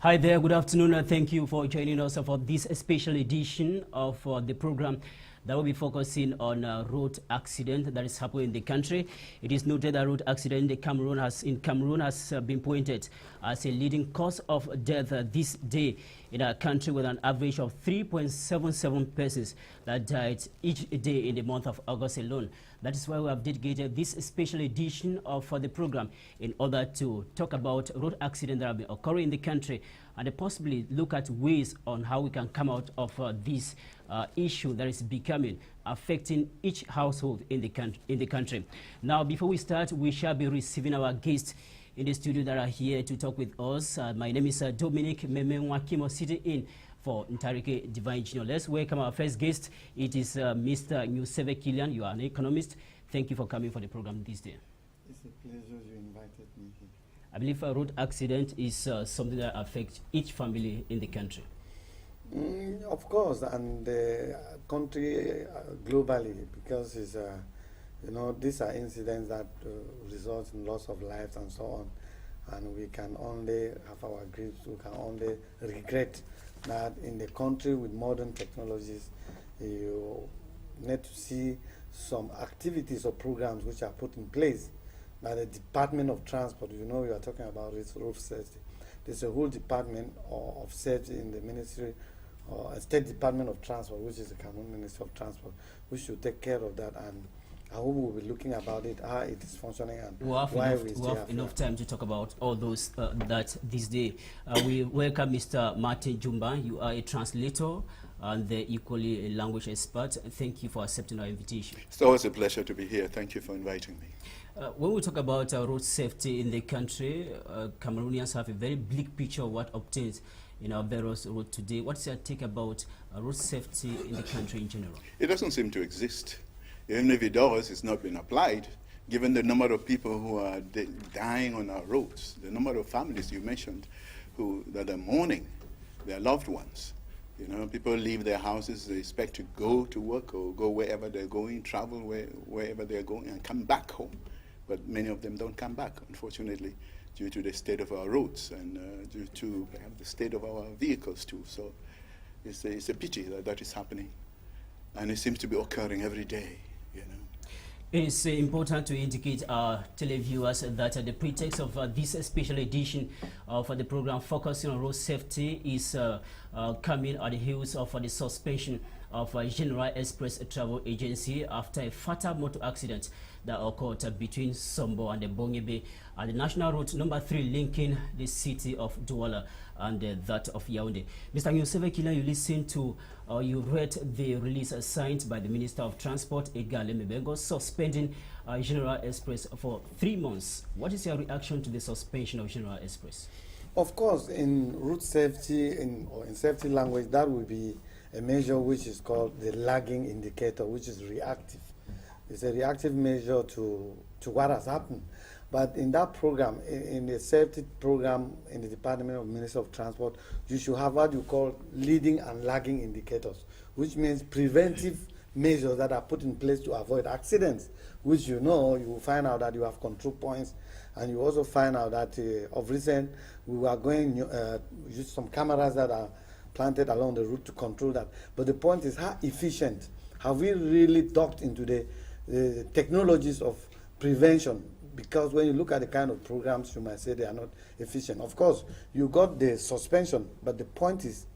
Hi there, good afternoon, and thank you for joining us for this special edition of the program that will be focusing on road accident that is happening in the country. It is noted that road accident in Cameroon has been pointed as a leading cause of death this day in our country, with an average of 3.77 persons that died each day in the month of August alone. That is why we have dedicated this special edition of the program in order to talk about road accidents that have been occurring in the country and possibly look at ways on how we can come out of this issue that is becoming affecting each household in the country. Now, before we start, we shall be receiving our guests in the studio that are here to talk with us. My name is Dominic Memenwakimo, sitting in for Ntarike Divine Junior. Let's welcome our first guest. It is Mr. Nuseve Kilian. You are an economist. Thank you for coming for the program this day. It's a pleasure you invited me here. I believe a road accident is something that affects each family in the country. Of course, and the country globally, because it's, these are incidents that result in loss of lives and so on. And we can only have our griefs, we can only regret that in the country with modern technologies, you need to see some activities or programs which are put in place by the Department of Transport. You know, you are talking about road safety. There's a whole department of safety in the Ministry, or a State Department of Transport, which is the Cameroon Ministry of Transport, which should take care of that. And I hope we'll be looking about it, how it is functioning, and we'll have enough time to talk about all those that this day. We welcome Mr. Martin Jumba. You are a translator and equally a language expert. Thank you for accepting our invitation. It's always a pleasure to be here. Thank you for inviting me. When we talk about road safety in the country, Cameroonians have a very bleak picture of what obtains in our various roads today. What's your take about road safety in the country in general? It doesn't seem to exist. Even if it does, it's not been applied. Given the number of people who are dying on our roads, the number of families you mentioned that are mourning their loved ones. You know, people leave their houses, they expect to go to work or go wherever they're going, travel wherever they're going, and come back home. But many of them don't come back, unfortunately, due to the state of our roads and due to the state of our vehicles too. So it's a pity that is happening, and it seems to be occurring every day. You know. It is important to indicate our televiewers that the pretext of this special edition for the program focusing on road safety is coming at the heels of the suspension of General Express Travel Agency after a fatal motor accident that occurred between Sombo and the Bongebe at the National Road number 3 linking the city of Douala and that of Yaoundé. Mr. Nuseve Kilian, you listened to, you read the release signed by the Minister of Transport, Edgar Lemebengo, suspending General Express for 3 months. What is your reaction to the suspension of General Express? Of course, in road safety, or in safety language, that will be a measure which is called the lagging indicator, which is reactive. It's a reactive measure to what has happened. But in that program, in the safety program in the Department of Ministry of Transport, you should have what you call leading and lagging indicators, which means preventive measures that are put in place to avoid accidents, which you will find out that you have control points, and you also find out that of recent we are going use some cameras that are planted along the route to control that. But the point is, how efficient have we really docked into the technologies of prevention? Because when you look at the kind of programs, you might say they are not efficient. Of course, you got the suspension, but the point is,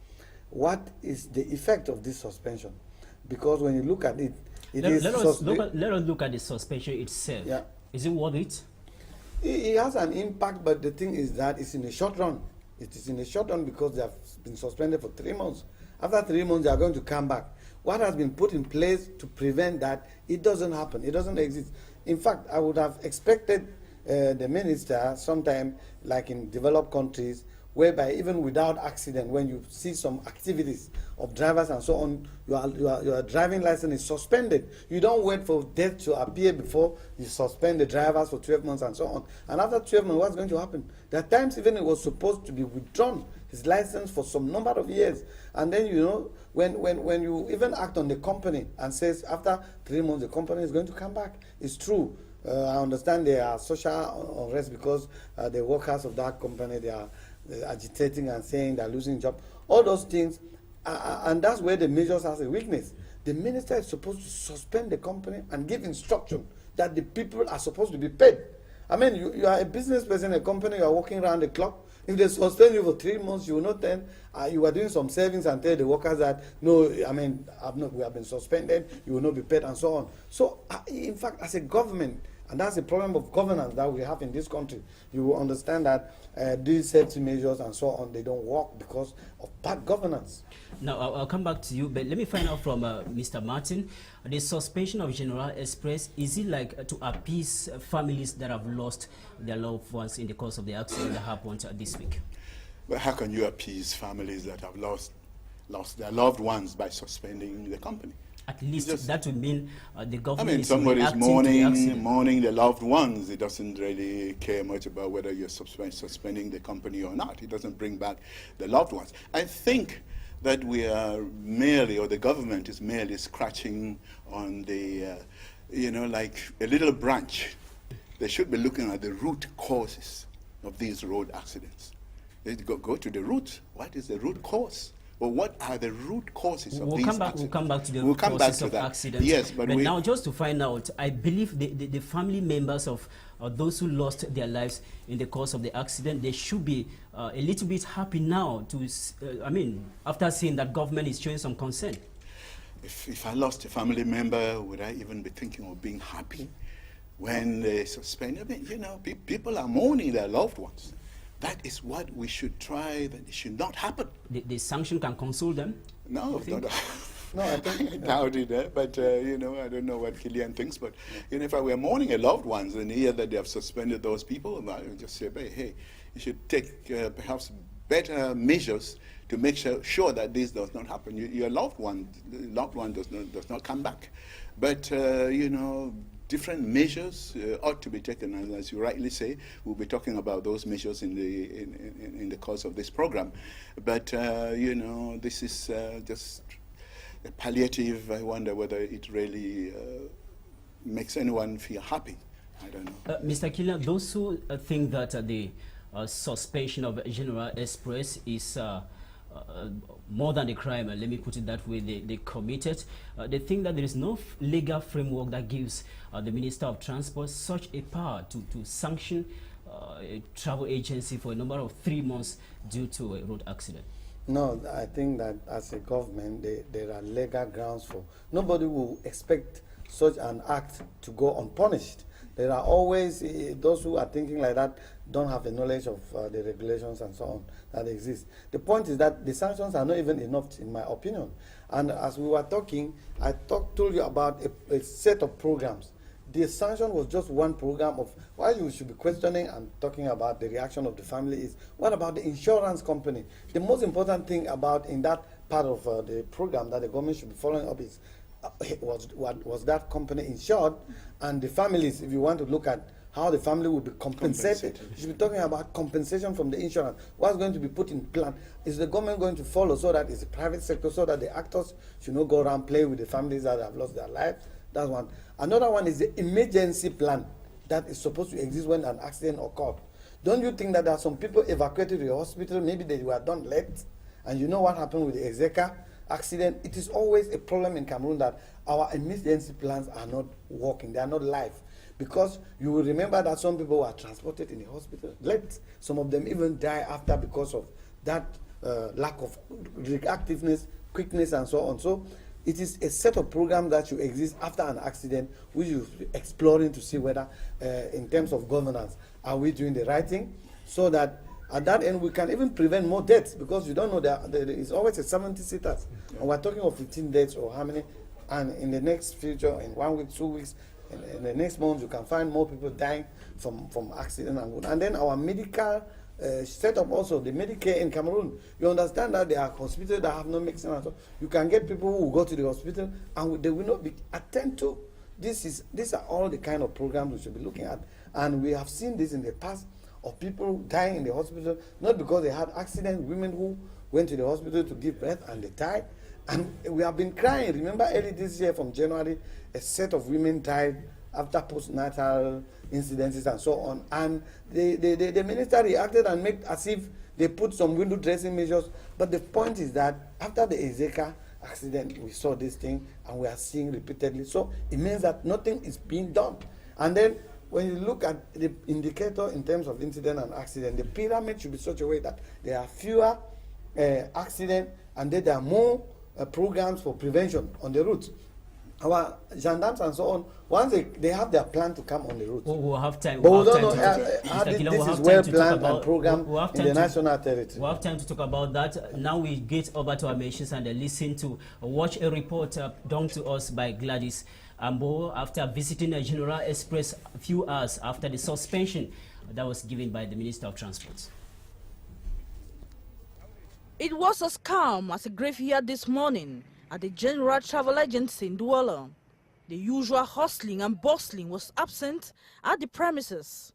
what is the effect of this suspension? Because when you look at it, let us look at the suspension itself. Yeah. Is it worth it? It has an impact, but the thing is that it's in the short run. It is in the short run because they have been suspended for 3 months. After 3 months, they are going to come back. What has been put in place to prevent that, it doesn't happen. It doesn't exist. In fact, I would have expected the minister sometime, like in developed countries, whereby even without accident, when you see some activities of drivers and so on, your driving license is suspended. You don't wait for death to appear before you suspend the drivers for 12 months and so on. And after 12 months, what's going to happen? There are times even it was supposed to be withdrawn, his license, for some number of years. And then, when you even act on the company and says after 3 months the company is going to come back, it's true. I understand there are social unrest because the workers of that company, they are agitating and saying they're losing job. All those things, and that's where the measures has a weakness. The minister is supposed to suspend the company and give instruction that the people are supposed to be paid. I mean, you are a business person, a company, you are working around the clock. If they suspend you for 3 months, you will not then, you are doing some savings and tell the workers that, no, I mean, we have been suspended, you will not be paid, and so on. So, in fact, as a government, and that's the problem of governance that we have in this country, you will understand that these safety measures and so on, they don't work because of bad governance. Now, I'll come back to you, but let me find out from Mr. Martin. The suspension of General Express, is it like to appease families that have lost their loved ones in the course of the accident that happened this week? But how can you appease families that have lost their loved ones by suspending the company? At least that would mean the government I mean, is somebody's mourning mourning their loved ones. It doesn't really care much about whether you're suspending the company or not. It doesn't bring back the loved ones. I think that we are merely, or the government is merely scratching on the, like a little branch. They should be looking at the root causes of these road accidents. They go to the root. What is the root cause? Well, what are the root causes of these accidents? We'll come back to the root causes of accidents. Yes, but now just to find out, I believe the family members of those who lost their lives in the course of the accident, they should be a little bit happy now to, after seeing that government is showing some concern. If I lost a family member, would I even be thinking of being happy when they suspend? I mean, people are mourning their loved ones. That is what we should try, that it should not happen. The sanction can console them? No, No, I think I doubt it, but I don't know what Killian thinks, but if I were mourning a loved ones and hear that they have suspended those people, I would just say, hey, you should take perhaps better measures to make sure that this does not happen. Your loved one does not come back. But, different measures ought to be taken, and as you rightly say, we'll be talking about those measures in the course of this program. But this is just a palliative. I wonder whether it really makes anyone feel happy. I don't know. Mr. Killian, those who think that the suspension of General Express is more than a crime, let me put it that way, they committed. They think that there is no legal framework that gives the Minister of Transport such a power to sanction a travel agency for a number of 3 months due to a road accident. No, I think that as a government, there are legal grounds for. Nobody will expect such an act to go unpunished. There are always those who are thinking like that don't have the knowledge of the regulations and so on that exist. The point is that the sanctions are not even enough, in my opinion. And as we were talking, I told you about a set of programs. The sanction was just one program of why you should be questioning and talking about the reaction of the family is, what about the insurance company? The most important thing about in that part of the program that the government should be following up is, was that company insured, and the families, if you want to look at how the family will be compensated. You should be talking about compensation from the insurance. What's going to be put in plan? Is the government going to follow so that it's the private sector, so that the actors should not go around play with the families that have lost their lives? That's one. Another one is the emergency plan that is supposed to exist when an accident occurred. Don't you think that there are some people evacuated to the hospital, maybe they were done late, and you know what happened with the Ezeka accident? It is always a problem in Cameroon that our emergency plans are not working, they are not live. Because you will remember that some people were transported in the hospital late. Some of them even die after because of that lack of reactiveness, quickness, and so on. So it is a set of programs that should exist after an accident, which you're exploring to see whether, in terms of governance, are we doing the right thing, so that at that end we can even prevent more deaths, because you don't know that there is always a 70 seaters, and we're talking of 15 deaths or how many, and in the next future, in 1 week, 2 weeks, in the next month, you can find more people dying from accident and then our medical setup also, the Medicare in Cameroon. You understand that there are hospitals that have no medicine at all. You can get people who will go to the hospital and they will not be attended to. These are all the kind of programs we should be looking at. And we have seen this in the past of people dying in the hospital, not because they had accidents, women who went to the hospital to give birth and they died. And we have been crying. Remember early this year from January, a set of women died after postnatal incidences and so on. And the minister reacted and made as if they put some window dressing measures. But the point is that after the Ezeka accident, we saw this thing and we are seeing repeatedly. So it means that nothing is being done. And then when you look at the indicator in terms of incident and accident, the pyramid should be such a way that there are fewer accidents and then there are more programs for prevention on the route. Our gendarmes and so on, once they have their plan to come on the route. We'll have time. But we don't know how this is well planned and programmed in the national territory. We'll have time to talk about that. Now we get over to our machines and listen to watch a report done to us by Gladys Ambo after visiting a General Express a few hours after the suspension that was given by the Minister of Transport. It was as calm as a graveyard this morning at the General Travel Agency in Douala. The usual hustling and bustling was absent at the premises.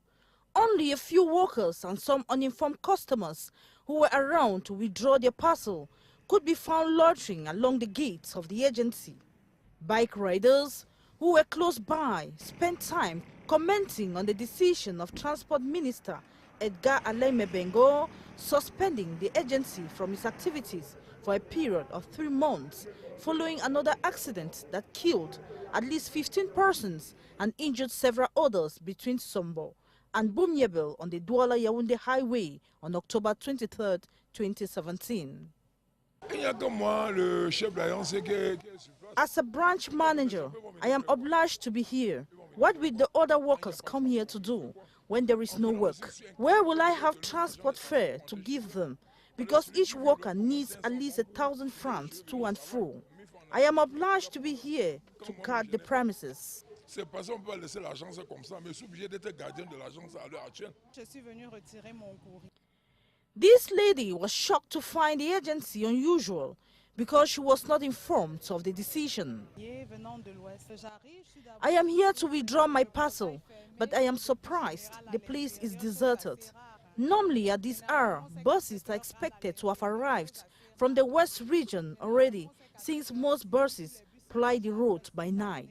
Only a few workers and some uninformed customers who were around to withdraw their parcel could be found loitering along the gates of the agency. Bike riders who were close by spent time commenting on the decision of Transport Minister Edgar Aleme-Bengo suspending the agency from its activities for a period of 3 months following another accident that killed at least 15 persons and injured several others between Sombo and Bumyebel on the Douala-Yaoundé highway on October 23, 2017. As a branch manager, I am obliged to be here. What will the other workers come here to do when there is no work? Where will I have transport fare to give them? Because each worker needs at least 1,000 francs to and fro. I am obliged to be here to guard the premises. This lady was shocked to find the agency unusual because she was not informed of the decision. I am here to withdraw my parcel, but I am surprised the place is deserted. Normally at this hour, buses are expected to have arrived from the west region already, since most buses ply the road by night.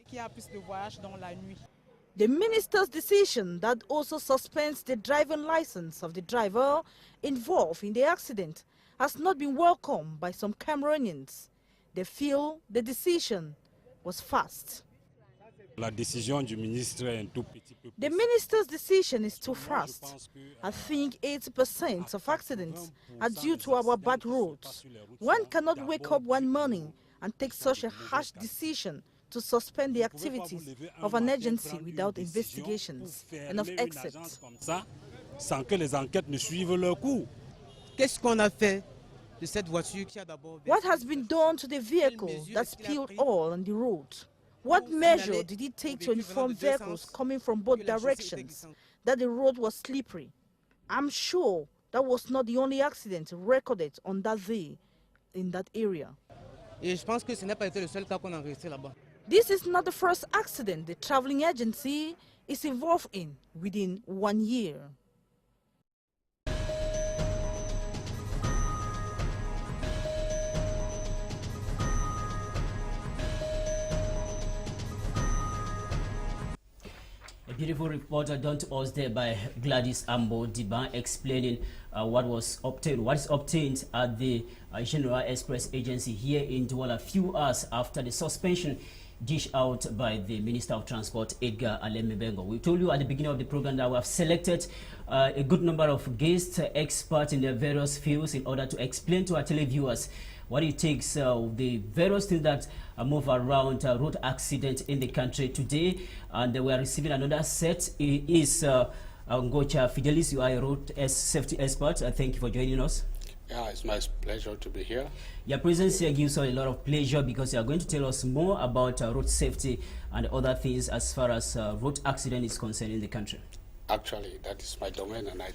The minister's decision that also suspends the driving license of the driver involved in the accident has not been welcomed by some Cameroonians. They feel the decision was fast. The minister's decision is too fast. I think 80% of accidents are due to our bad roads. One cannot wake up one morning and take such a harsh decision to suspend the activities of an agency without investigations and of exits. What has been done to the vehicle that spilled oil on the road? What measure did it take to inform vehicles coming from both directions that the road was slippery? I'm sure that was not the only accident recorded on that day in that area. This is not the first accident the traveling agency is involved in within 1 year. A beautiful report done to us there by Gladys Ambo Diban explaining what is obtained at the General Express Agency here in Douala a few hours after the suspension dished out by the Minister of Transport, Edgar Aleme-Bengo. We told you at the beginning of the program that we have selected a good number of guests, experts in their various fields in order to explain to our televiewers what it takes, the various things that move around road accident in the country today. And we are receiving another set. It is Ngocha Fidelis. You are a road safety expert. Thank you for joining us. Yeah, it's my pleasure to be here. Your presence here gives us a lot of pleasure because you are going to tell us more about road safety and other things as far as road accident is concerned in the country. Actually, that is my domain, and I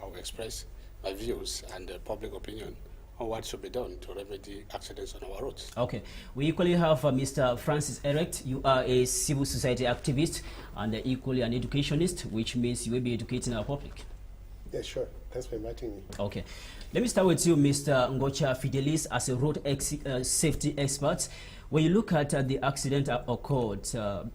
will express my views and public opinion on what should be done to remedy accidents on our roads. Okay. We equally have Mr. Francis Erect. You are a civil society activist and equally an educationist, which means you will be educating our public. Yeah, sure. Thanks for inviting me. Okay. Let me start with you, Mr. Ngocha Fidelis, as a road safety expert. When you look at the accident that occurred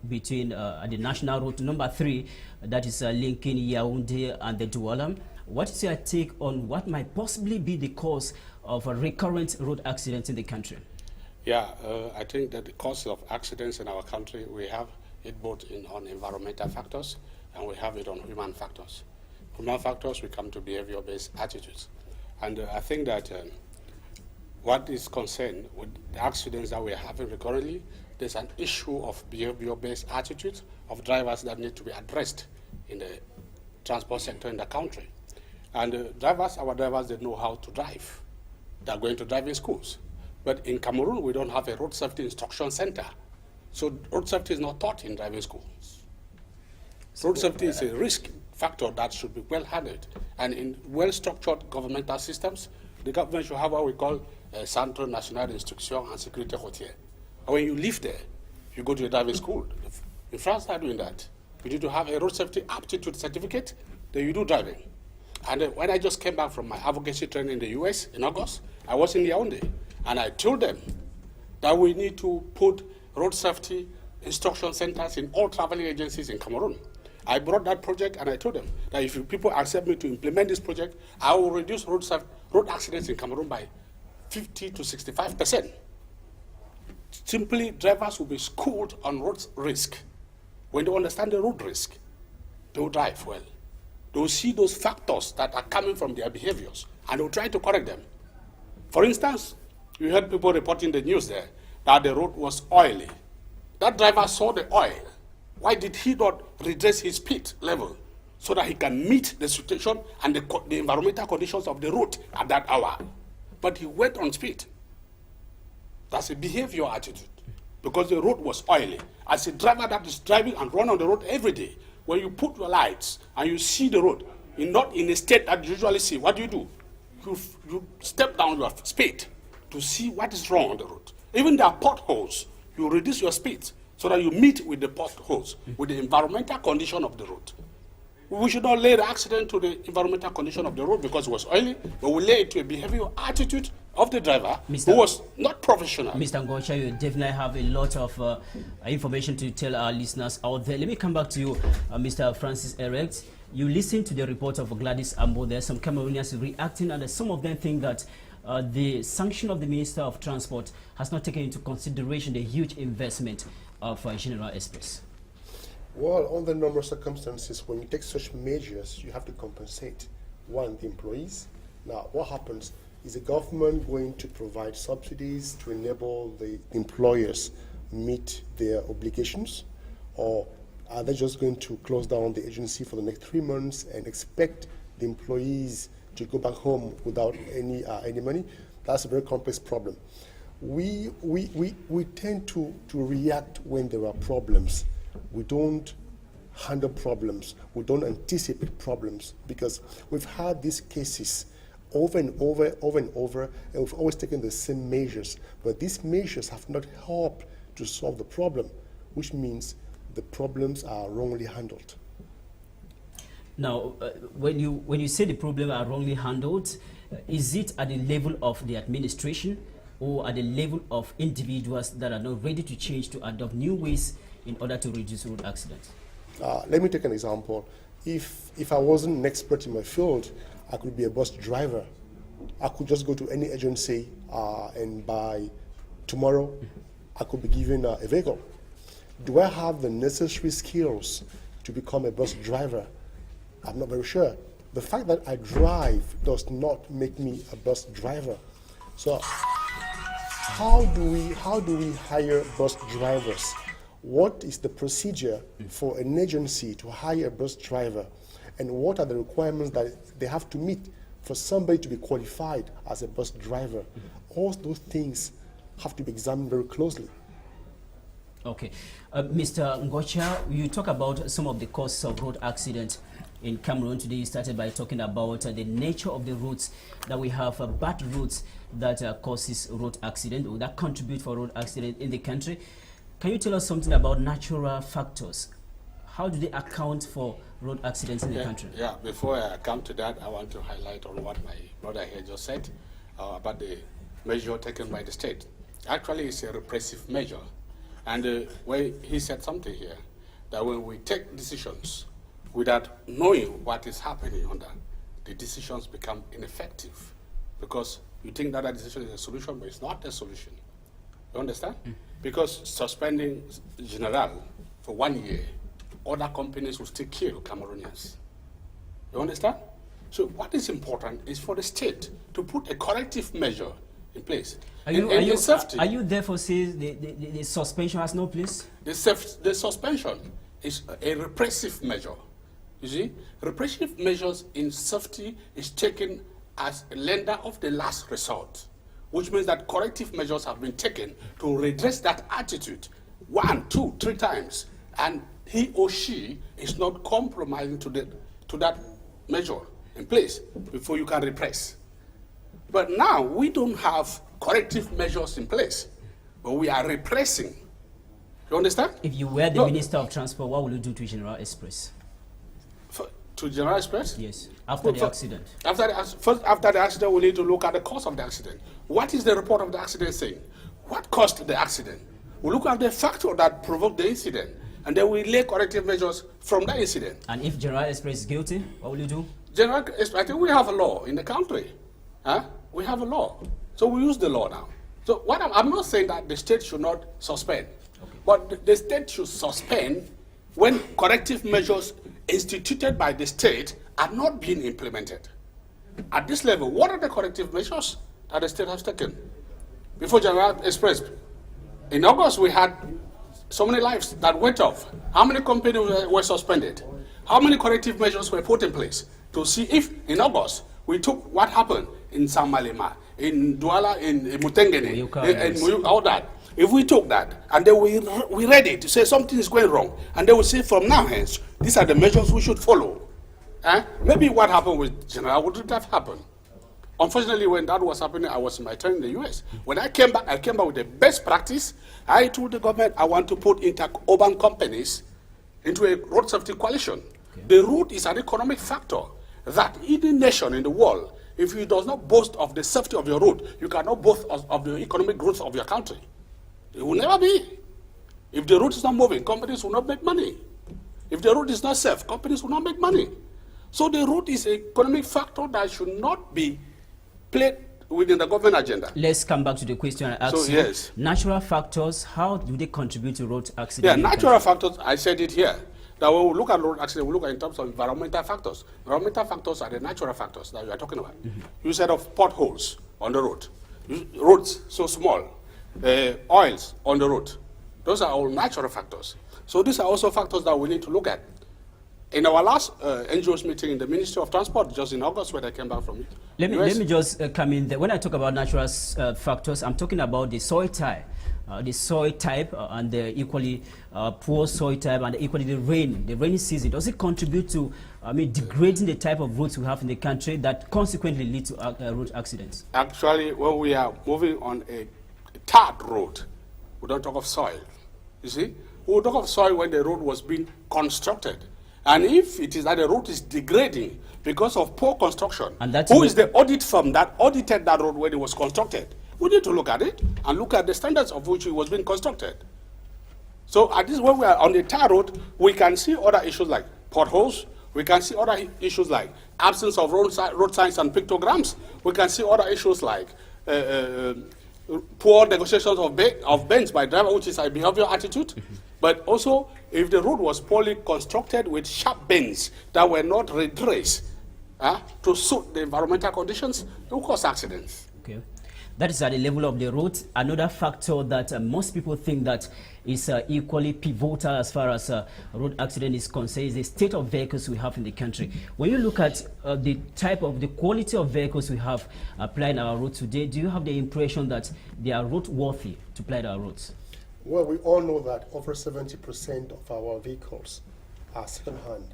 between the National Road number 3, that is linking Yaoundé and the Douala, what is your take on what might possibly be the cause of a recurrent road accidents in the country? Yeah, I think that the cause of accidents in our country, we have it both on environmental factors and we have it on human factors. Human factors, we come to behavior-based attitudes. And I think that what is concerned with the accidents that we're having recurrently, there's an issue of behavior-based attitudes of drivers that need to be addressed in the transport sector in the country. And our drivers, they know how to drive. They're going to driving schools. But in Cameroon, we don't have a road safety instruction center. So road safety is not taught in driving schools. Road safety is a risk factor that should be well handled. And in well-structured governmental systems, the government should have what we call a Centre National d'Instruction and Sécurité Routière. And when you live there, you go to a driving school. In France, they're doing that. You need to have a road safety aptitude certificate, then you do driving. And when I just came back from my advocacy training in the US in August, I was in Yaoundé, and I told them that we need to put road safety instruction centers in all traveling agencies in Cameroon. I brought that project and I told them that if people accept me to implement this project, I will reduce road accidents in Cameroon by 50 to 65%. Simply, drivers will be schooled on road risk. When they understand the road risk, they will drive well. They will see those factors that are coming from their behaviors and they will try to correct them. For instance, you heard people reporting the news there that the road was oily. That driver saw the oil. Why did he not redress his speed level so that he can meet the situation and the environmental conditions of the road at that hour? But he went on speed. That's a behavior attitude because the road was oily. As a driver that is driving and run on the road every day, when you put your lights and you see the road, you're not in a state that you usually see, what do? You step down your speed to see what is wrong on the road. Even there are potholes, you reduce your speed so that you meet with the potholes, with the environmental condition of the road. We should not lay the accident to the environmental condition of the road because it was oily, but we lay it to a behavioral attitude of the driver who was not professional. Mr. Ngocha, you definitely have a lot of information to tell our listeners out there. Let me come back to you, Mr. Francis Erect. You listened to the report of Gladys Ambo. There are some Cameroonians reacting, and some of them think that the sanction of the Minister of Transport has not taken into consideration the huge investment of General Express. Well, under normal circumstances, when you take such measures, you have to compensate, one, the employees. Now, what happens? Is the government going to provide subsidies to enable the employers meet their obligations? Or are they just going to close down the agency for the next 3 months and expect the employees to go back home without any money? That's a very complex problem. We tend to react when there are problems. We don't handle problems. We don't anticipate problems because we've had these cases over and over, and we've always taken the same measures. But these measures have not helped to solve the problem, which means the problems are wrongly handled. Now, when you say the problem are wrongly handled, is it at the level of the administration or at the level of individuals that are not ready to change to adopt new ways in order to reduce road accidents? Let me take an example. If I wasn't an expert in my field, I could be a bus driver. I could just go to any agency and by tomorrow, I could be given a vehicle. Do I have the necessary skills to become a bus driver? I'm not very sure. The fact that I drive does not make me a bus driver. So how do we hire bus drivers? What is the procedure for an agency to hire a bus driver? And what are the requirements that they have to meet for somebody to be qualified as a bus driver? All those things have to be examined very closely. Okay. Mr. Ngocha, you talk about some of the causes of road accidents in Cameroon. Today you started by talking about the nature of the roads, that we have bad roads that causes road accident or that contribute for road accident in the country. Can you tell us something about natural factors? how do they account for road accidents in the country? Yeah, before I come to that, I want to highlight on what my brother here just said about the measure taken by the state. Actually, it's a repressive measure. And when he said something here, that when we take decisions without knowing what is happening on that, the decisions become ineffective because you think that decision is a solution, but it's not a solution. You understand? Because suspending General for 1 year, other companies will still kill Cameroonians. You understand? So what is important is for the state to put a corrective measure in place. Are you therefore saying the suspension has no place? The suspension is a repressive measure. You see, repressive measures in safety is taken as a lender of the last resort, which means that corrective measures have been taken to redress that attitude 1, 2, 3 times, and he or she is not compromising to that measure in place before you can repress. But now we don't have corrective measures in place, but we are repressing. You understand? If you were the Minister of Transport, what will you do to General Express? To General Express? Yes, after the accident. After the accident, we need to look at the cause of the accident. What is the report of the accident saying? What caused the accident? We look at the factor that provoked the incident, and then we lay corrective measures from that incident. And if General Express is guilty, what will you do? General Express, I think we have a law in the country. We have a law. So we use the law now. So what I'm not saying that the state should not suspend, but the state should suspend when corrective measures instituted by the state are not being implemented. At this level, what are the corrective measures that the state has taken? Before General Express, in August we had so many lives that went off. How many companies were suspended? How many corrective measures were put in place to see if in August we took what happened in San Malema, in Douala, in Mutengene, in all that. If we took that and then we ready to say something is going wrong, and they will say from now hence, these are the measures we should follow. Maybe what happened with General wouldn't have happened. Unfortunately, when that was happening, I was in my turn in the US. When I came back with the best practice. I told the government I want to put inter-urban companies into a road safety coalition. Okay. The road is an economic factor that any nation in the world, if it does not boast of the safety of your road, you cannot boast of the economic growth of your country. It will never be. If the road is not moving, companies will not make money. If the road is not safe, companies will not make money. So the road is an economic factor that should not be played within the government agenda. Let's come back to the question I asked you. Yes. Natural factors, how do they contribute to road accidents? Yeah, natural factors, I said it here. That when we look at road accidents, we look at in terms of environmental factors. Environmental factors are the natural factors that you are talking about. You said of potholes on the road, roads so small, oils on the road. Those are all natural factors. So these are also factors that we need to look at. In our last NGOs meeting in the Ministry of Transport, just in August when I came back from it. Let me just come in there. When I talk about natural factors, I'm talking about the soil type. And the equally poor soil type, and equally the rainy season. Does it contribute to degrading the type of roads we have in the country that consequently lead to road accidents? Actually, when we are moving on a tarred road, we don't talk of soil. You see, we talk of soil when the road was being constructed. And if it is that the road is degrading because of poor construction, and who is the audit firm that audited that road when it was constructed? We need to look at it and look at the standards of which it was being constructed. So at this, when we are on the tar road, we can see other issues like potholes. We can see other issues like absence of road signs and pictograms. We can see other issues like poor negotiations of bends by driver, which is a behavioral attitude. But also, if the road was poorly constructed with sharp bends that were not redressed to suit the environmental conditions, it will cause accidents. Okay. That is at the level of the road. Another factor that most people think that is equally pivotal as far as road accident is concerned is the state of vehicles we have in the country. When you look at the quality of vehicles we have applied our roads today, do you have the impression that they are roadworthy to apply our roads? Well, we all know that over 70% of our vehicles are second-hand,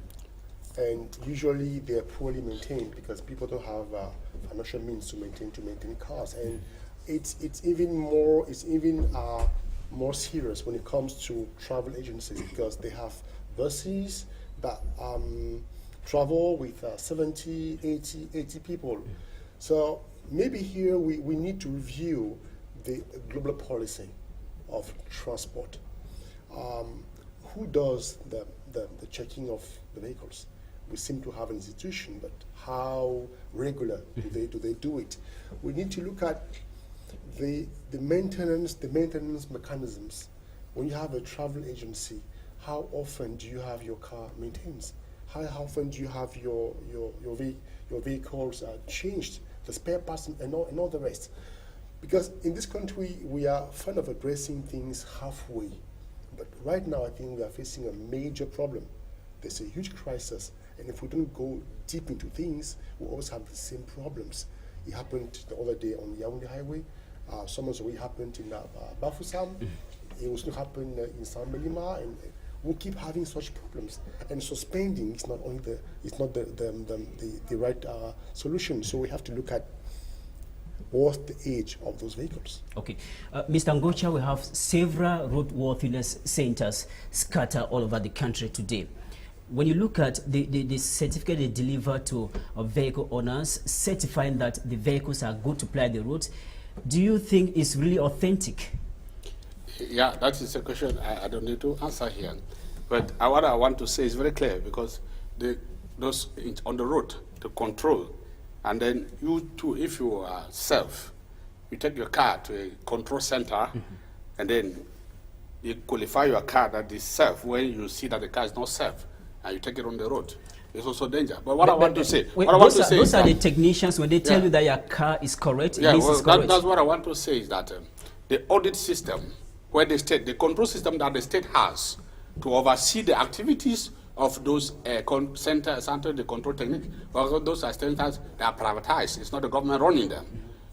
and usually they're poorly maintained because people don't have financial means to maintain cars, and it's even more serious when it comes to travel agencies because they have buses that travel with 70, 80 people. So maybe here we need to review the global policy of transport. Who does the checking of the vehicles? We seem to have an institution, but how regular do they do it? We need to look at the maintenance mechanisms. When you have a travel agency, how often do you have your car maintained? How often do you have your vehicles changed, the spare parts and all the rest? Because in this country, we are fond of addressing things halfway. But right now, I think we are facing a major problem. There's a huge crisis, and if we don't go deep into things, we always have the same problems. It happened the other day on the Yaoundé Highway. Someone's already happened in Bafoussam. It was going to happen in San Melima, and we'll keep having such problems. And suspending is not only the right solution. So we have to look at what's the age of those vehicles. Okay. Mr. Ngocha, we have several roadworthiness centers scattered all over the country today. When you look at the certificate they deliver to vehicle owners certifying that the vehicles are good to ply the roads, do you think it's really authentic? Yeah, that is a question I don't need to answer here. But what I want to say is very clear, because those on the road, the control, and then you too, if you are self, you take your car to a control center, and then you qualify your car that is self. When you see that the car is not self, and you take it on the road, it's also danger. But what I want to say, those are the technicians when they tell you that your car is correct. Yeah, this is correct. That's what I want to say is that the audit system, where the state, the control system that the state has to oversee the activities of those centers, the control technique, well, those are centers that are privatized. It's not the government running them.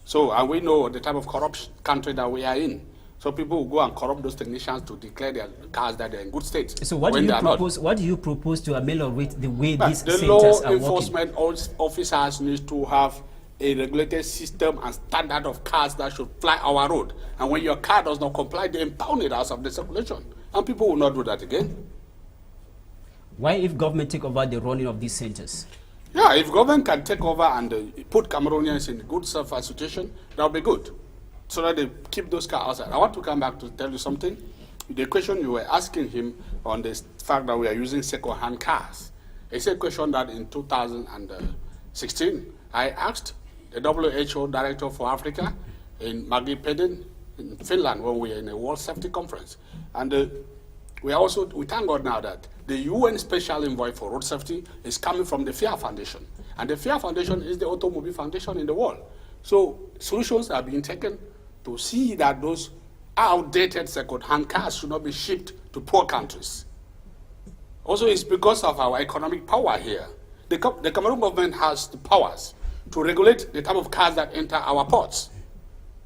So, and we know the type of corrupt country that we are in. So people will go and corrupt those technicians to declare their cars that they're in good state. So what do you propose? What do you propose to ameliorate the way these centers are working? The law enforcement officers need to have a regulated system and standard of cars that should fly our road. And when your car does not comply, they impound it out of the circulation. And people will not do that again. Why, if government take over the running of these centers? Yeah, if government can take over and put Cameroonians in good self-situation, that would be good, so that they keep those cars outside. I want to come back to tell you something. The question you were asking him on the fact that we are using second-hand cars, it's a question that in 2016, I asked the WHO Director for Africa in Magipeden in Finland when we were in a World Safety Conference. And we thank God now that the UN Special Envoy for Road Safety is coming from the FAIR Foundation. And the FAIR Foundation is the automobile foundation in the world. So solutions are being taken to see that those outdated second-hand cars should not be shipped to poor countries. Also, it's because of our economic power here. The Cameroon government has the powers to regulate the type of cars that enter our ports.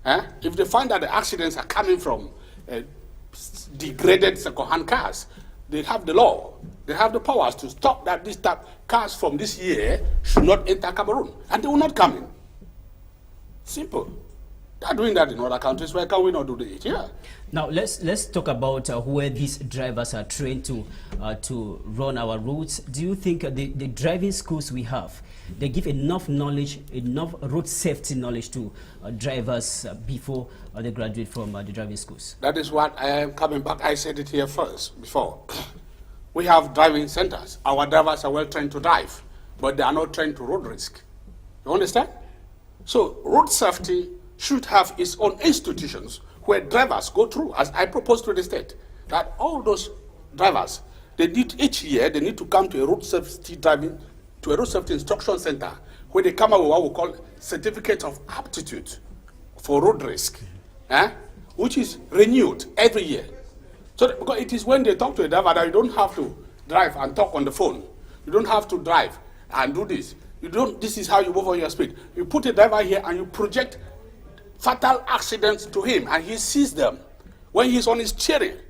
If they find that the accidents are coming from degraded second-hand cars, they have the law. They have the powers to stop that these type cars from this year should not enter Cameroon, and they will not come in. Simple. They are doing that in other countries. Why can't we not do it here? Now let's talk about where these drivers are trained to run our roads. Do you think the driving schools we have, they give enough knowledge, enough road safety knowledge to drivers before they graduate from the driving schools? That is what I am coming back. I said it here before. We have driving centers. Our drivers are well trained to drive, but they are not trained to road risk. You understand? So road safety should have its own institutions where drivers go through, as I propose to the state, that all those drivers, they need each year, they need to come to a road safety instruction center where they come up with what we call certificate of aptitude for road risk, which is renewed every year. So because it is when they talk to a driver that you don't have to drive and talk on the phone. You don't have to drive and do this. This is how you move on your speed. You put a driver here and you project fatal accidents to him, and he sees them. When he's on his chariot,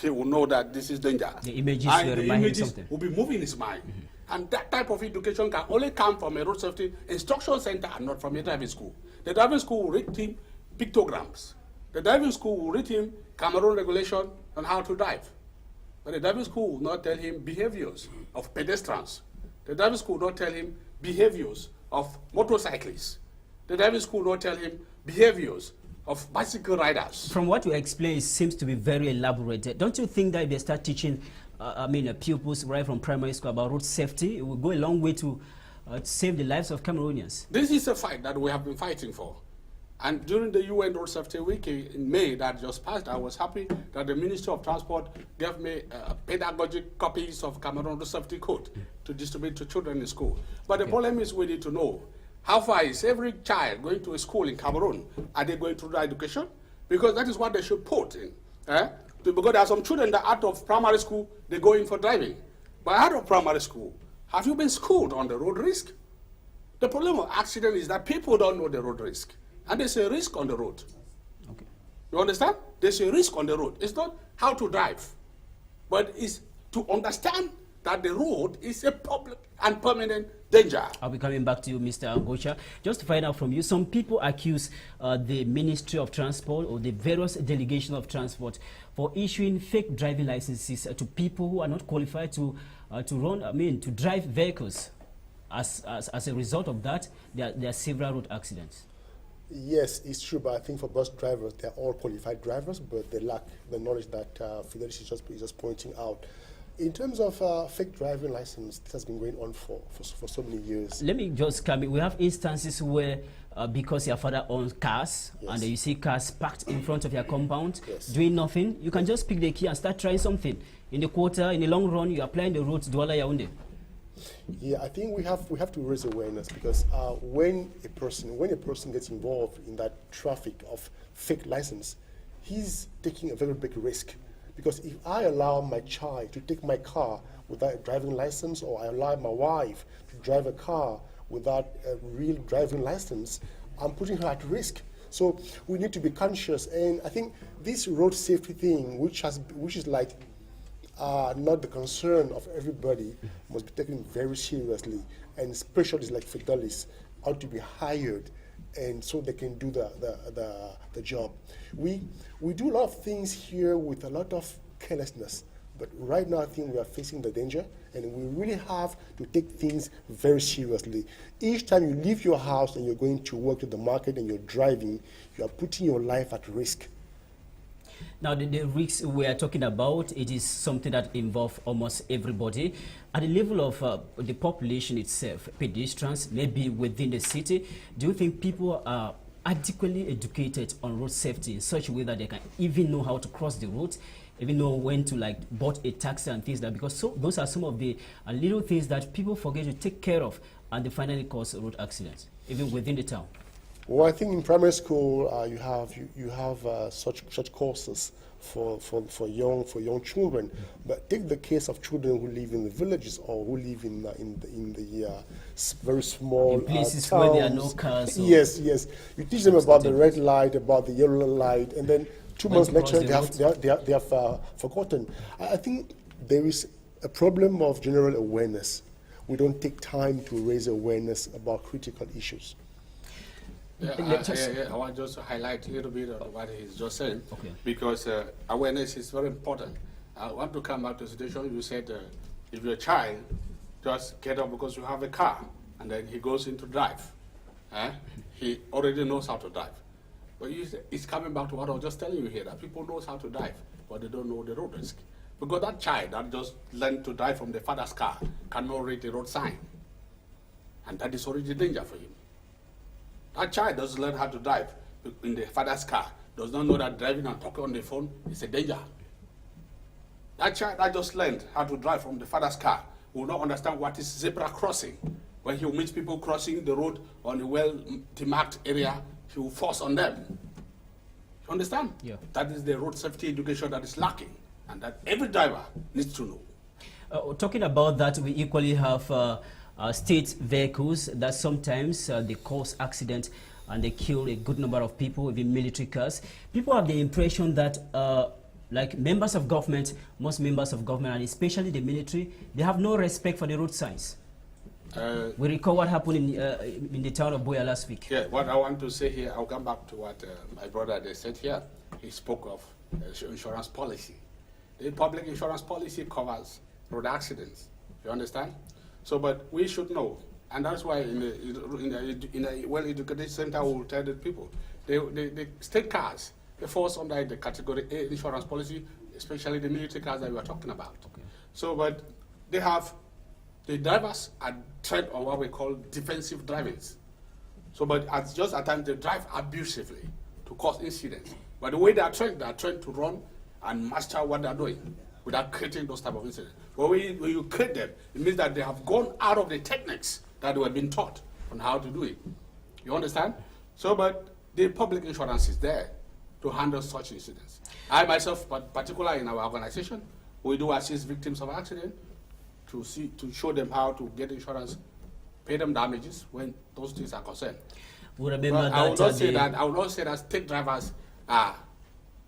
he will know that this is danger. The images will remind him something. Will be moving his mind. And that type of education can only come from a road safety instruction center and not from a driving school. The driving school will read him pictograms. The driving school will read him Cameroon regulation on how to drive. But the driving school will not tell him behaviors of pedestrians. The driving school will not tell him behaviors of motorcyclists. The driving school will not tell him behaviors of bicycle riders. From what you explain, it seems to be very elaborated. Don't you think that if they start teaching pupils right from primary school about road safety, it will go a long way to save the lives of Cameroonians? This is a fight that we have been fighting for. And during the UN Road Safety Week in May that just passed, I was happy that the Ministry of Transport gave me pedagogic copies of Cameroon Road Safety Code to distribute to children in school. But the problem is we need to know, how far is every child going to a school in Cameroon? Are they going through the education? Because that is what they should put in. Because there are some children that out of primary school, they go in for driving. But out of primary school, have you been schooled on the road risk? The problem of accident is that people don't know the road risk. And there's a risk on the road. Okay. You understand? There's a risk on the road. It's not how to drive, but it's to understand that the road is a public and permanent danger. I'll be coming back to you, Mr. Angocha. Just to find out from you, some people accuse the Ministry of Transport or the various delegations of transport for issuing fake driving licenses to people who are not qualified to drive vehicles. As a result of that, there are several road accidents. Yes, it's true, but I think for bus drivers, they're all qualified drivers, but they lack the knowledge that Fidelis is just pointing out. In terms of fake driving license, this has been going on for so many years. Let me just come in. We have instances where because your father owns cars, yes, and you see cars parked in front of your compound, yes, doing nothing, you can just pick the key and start trying something. In the quarter, in the long run, you're applying the roads Douala Yaoundé. Yeah, I think we have to raise awareness, because when a person gets involved in that traffic of fake license, he's taking a very big risk. Because if I allow my child to take my car without a driving license, or I allow my wife to drive a car without a real driving license, I'm putting her at risk. So we need to be conscious, and I think this road safety thing, which is like not the concern of everybody, must be taken very seriously, and specialists like Fidelis ought to be hired, and so they can do the job. We do a lot of things here with a lot of carelessness, but right now I think we are facing the danger, and we really have to take things very seriously. Each time you leave your house and you're going to work to the market and you're driving, you are putting your life at risk. Now, the risks we are talking about, it is something that involves almost everybody. At the level of the population itself, pedestrians, maybe within the city, do you think people are adequately educated on road safety in such a way that they can even know how to cross the road, even know when to board a taxi and things like that? Because those are some of the little things that people forget to take care of, and they finally cause road accidents, even within the town. Well, I think in primary school you have such courses for young children. But take the case of children who live in the villages or who live in the very small in places towns. where there are no cars. Yes. You teach them about the red light, about the yellow light, and then 2 months later they have forgotten. I think there is a problem of general awareness. We don't take time to raise awareness about critical issues. I want just to highlight a little bit of what he's just saying, okay, because awareness is very important. I want to come back to the situation you said, if you're a child, just get up because you have a car, and then he goes into drive. He already knows how to drive. But it's coming back to what I was just telling you here, that people know how to drive, but they don't know the road risk. Because that child that just learned to drive from the father's car cannot read the road sign, and that is already danger for him. That child doesn't learn how to drive in the father's car, does not know that driving and talking on the phone is a danger. That child that just learned how to drive from the father's car will not understand what is zebra crossing. When he meets people crossing the road on a well-demarked area, he will force on them. You understand? Yeah. That is the road safety education that is lacking, and that every driver needs to know. Talking about that, we equally have state vehicles that sometimes they cause accidents and they kill a good number of people, even military cars. People have the impression that like members of government, most members of government, and especially the military, they have no respect for the road signs. We recall what happened in the town of Boya last week. Yeah, what I want to say here, I'll come back to what my brother they said here. He spoke of insurance policy. the public insurance policy covers road accidents. You understand? So, but we should know, and that's why in a well-educated center we will tell the people, the state cars, they fall under the category A insurance policy, especially the military cars that we are talking about. Okay. So, but they have, the drivers are trained on what we call defensive driving. So, but at times they drive abusively to cause incidents. But the way they are trained to run and master what they are doing without creating those type of incidents. But when you create them, it means that they have gone out of the techniques that they were being taught on how to do it. You understand? So, but the public insurance is there to handle such incidents. I myself, particularly in our organization, we do assist victims of accident to show them how to get insurance, pay them damages when those things are concerned. We remember but that I will not say that state drivers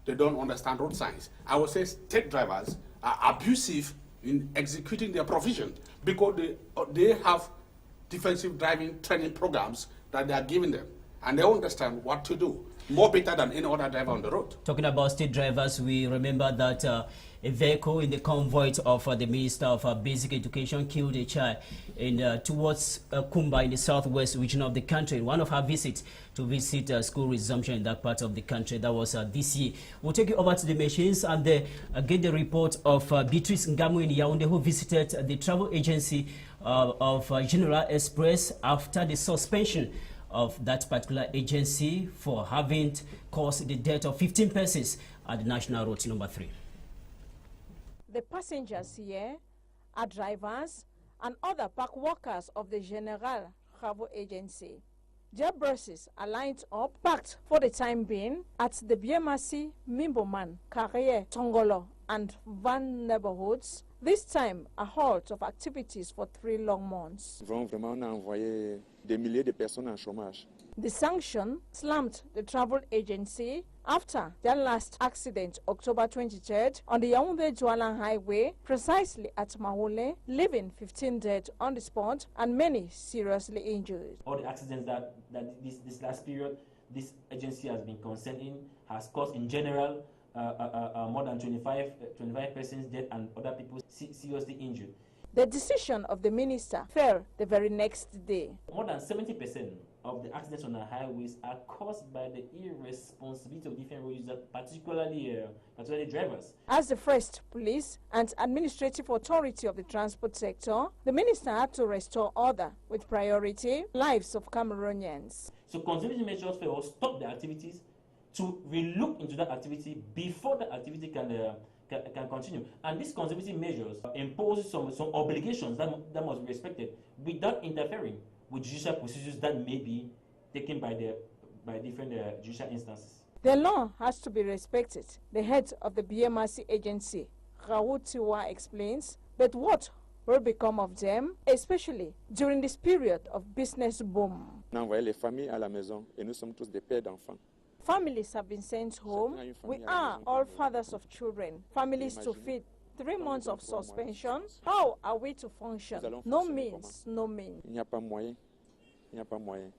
they don't understand road signs. I will say state drivers are abusive in executing their provision because they have defensive driving training programs that they are giving them, and they understand what to do more better than any other driver on the road. Talking about state drivers, we remember that a vehicle in the convoy of the Minister of Basic Education killed a child towards Kumba in the southwest region of the country. One of her visits to visit school resumption in that part of the country. That was this year. We'll take you over to the machines and get the report of Beatrice Ngamu in Yaoundé, who visited the travel agency of General Express after the suspension of that particular agency for having caused the death of 15 persons at the National Road number 3. The passengers here are drivers and other park workers of the General Travel Agency. Their buses are lined up, parked for the time being at the Biemasi, Mimboman, Carrier, Tongolo, and Van neighborhoods. This time, a halt of activities for 3 long months. Des milliers de personnes en chômage. The sanction slammed the travel agency after their last accident, October 23rd, on the Yaoundé-Douala Highway, precisely at Mahole, leaving 15 dead on the spot and many seriously injured. All the accidents that this last period, this agency has been concerned in has caused, in general, more than 25 persons dead and other people seriously injured. The decision of the minister fell the very next day. More than 70% of the accidents on the highways are caused by the irresponsibility of different road users, particularly drivers. As the first police and administrative authority of the transport sector, the minister had to restore order with priority lives of Cameroonians. So conservative measures will stop the activities to relook into that activity before the activity can continue. And these conservative measures impose some obligations that must be respected without interfering with judicial procedures that may be taken by different judicial instances. The law has to be respected. The head of the BMRC agency, Raoul Tiwa, explains, but what will become of them, especially during this period of business boom? On a envoyé les familles à la maison et nous sommes tous des pères d'enfants. Families have been sent home. We are all fathers of children. Families to feed. 3 months of suspension. How are we to function? No means, no means. Il n'y a pas moyen. Il n'y a pas moyen.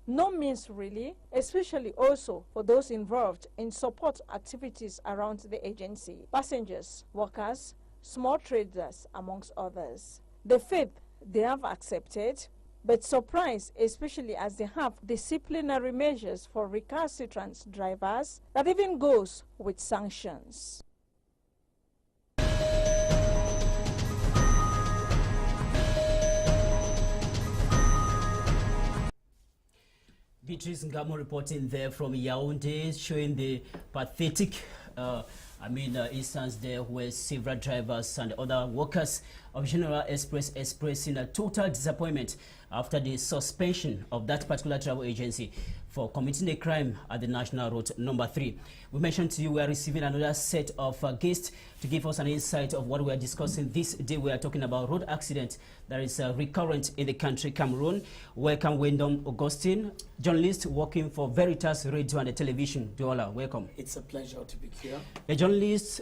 No means really, especially also for those involved in support activities around the agency. Passengers, workers, small traders, amongst others. The faith they have accepted, but surprised, especially as they have disciplinary measures for recalcitrant drivers that even goes with sanctions. Beatrice Ngamo reporting there from Yaoundé, showing the pathetic instance there where several drivers and other workers of General Express expressing a total disappointment after the suspension of that particular travel agency for committing a crime at the National Road number 3. We mentioned to you we are receiving another set of guests to give us an insight of what we are discussing this day. We are talking about road accident that is recurrent in the country, Cameroon. Welcome, Wyndham Augustine, journalist working for Veritas Radio and Television. Douala, welcome. It's a pleasure to be here. A journalist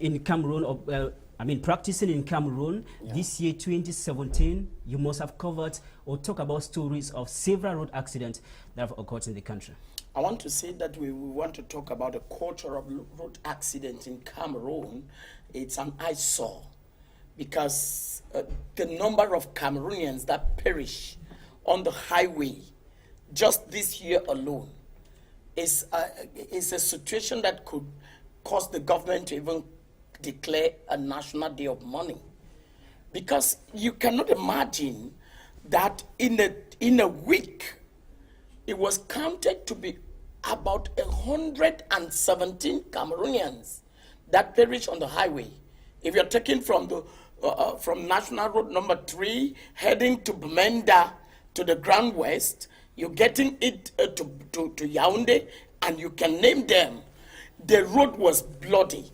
in Cameroon, practicing in Cameroon, this year 2017, you must have covered or talk about stories of several road accidents that have occurred in the country. I want to say that we want to talk about the culture of road accidents in Cameroon. It's an eyesore because the number of Cameroonians that perish on the highway just this year alone is a situation that could cause the government to even declare a national day of mourning. Because you cannot imagine that in a week, it was counted to be about 117 Cameroonians that perished on the highway. If you're taking from the from National Road number 3, heading to Bamenda to the Grand West, you're getting it to Yaoundé, and you can name them. The road was bloody,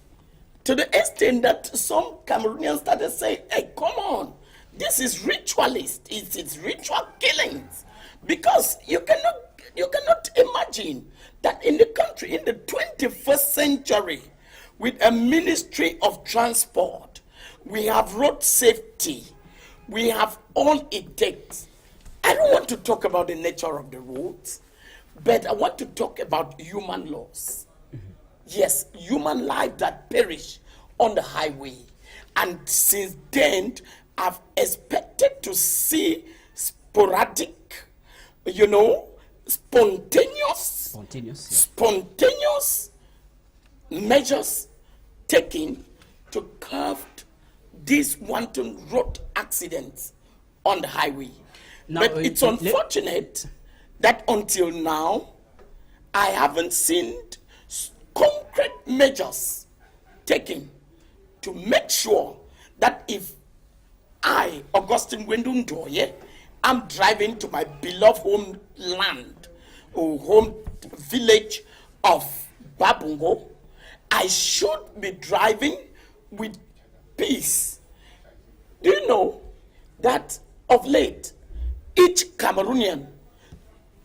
to the extent that some Cameroonians started saying, hey, come on, this is ritualist, it's ritual killings. Because you cannot imagine that in the country, in the 21st century, with a Ministry of Transport, we have road safety, we have all it takes. I don't want to talk about the nature of the roads, but I want to talk about human loss. Yes, human life that perish on the highway. And since then, I've expected to see sporadic, spontaneous measures taken to curb these wanton road accidents on the highway. Now, but it's unfortunate that until now, I haven't seen concrete measures taken to make sure that if I, Augustine Wendundoye, I'm driving to my beloved homeland or home village of Babungo, I should be driving with peace. Do you know that of late, each Cameroonian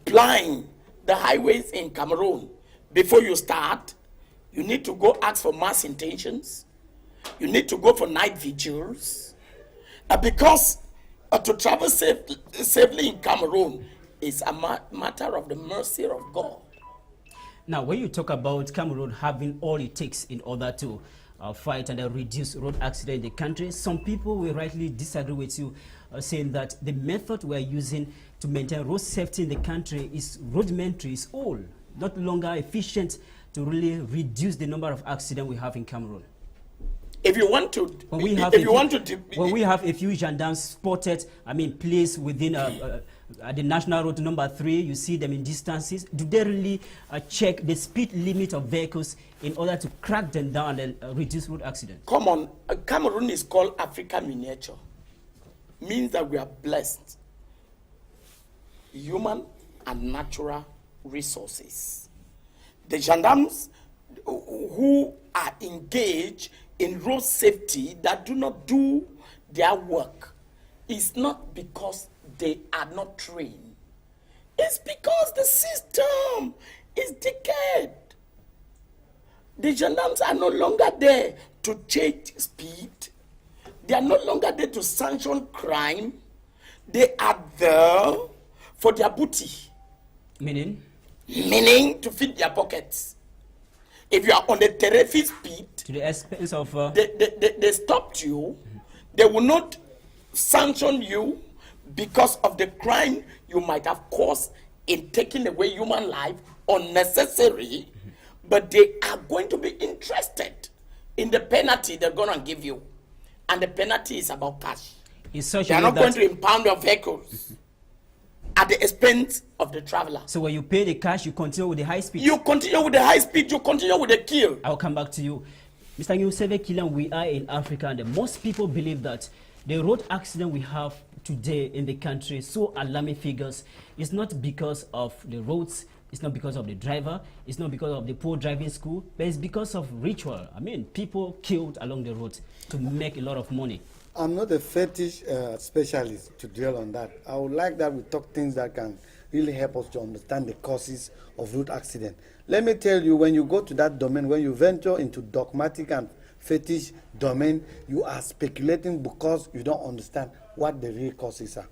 plying the highways in Cameroon, before you start, you need to go ask for mass intentions. You need to go for night vigils. Because to travel safely in Cameroon is a matter of the mercy of God. Now, when you talk about Cameroon having all it takes in order to fight and reduce road accidents in the country, some people will rightly disagree with you, saying that the method we're using to maintain road safety in the country is rudimentary, is old, not longer efficient to really reduce the number of accidents we have in Cameroon. If you want to, when we have a few gendarmes spotted, placed within the national road number 3, you see them in distances. Do they really check the speed limit of vehicles in order to crack them down and reduce road accidents? Come on, Cameroon is called Africa Miniature. Means that we are blessed. Human and natural resources. The gendarmes who are engaged in road safety that do not do their work is not because they are not trained. It's because the system is decayed. The gendarmes are no longer there to change speed. They are no longer there to sanction crime. They are there for their booty. Meaning? Meaning to feed their pockets. If you are on a terrific speed, to the expense of they stopped you, they will not sanction you because of the crime you might have caused in taking away human life unnecessary, but they are going to be interested in the penalty they're going to give you, and the penalty is about cash. They are not going to impound your vehicles at the expense of the traveler. So when you pay the cash, you continue with the high speed? You continue with the high speed, you continue with the kill. I'll come back to you. Mr. Yuseve Kilan, we are in Africa, and most people believe that the road accident we have today in the country, so alarming figures, is not because of the roads, it's not because of the driver, it's not because of the poor driving school, but it's because of ritual. People killed along the road to make a lot of money. I'm not a fetish specialist to dwell on that. I would like that we talk things that can really help us to understand the causes of road accident. Let me tell you, when you go to that domain, when you venture into dogmatic and fetish domain, you are speculating because you don't understand what the real causes are.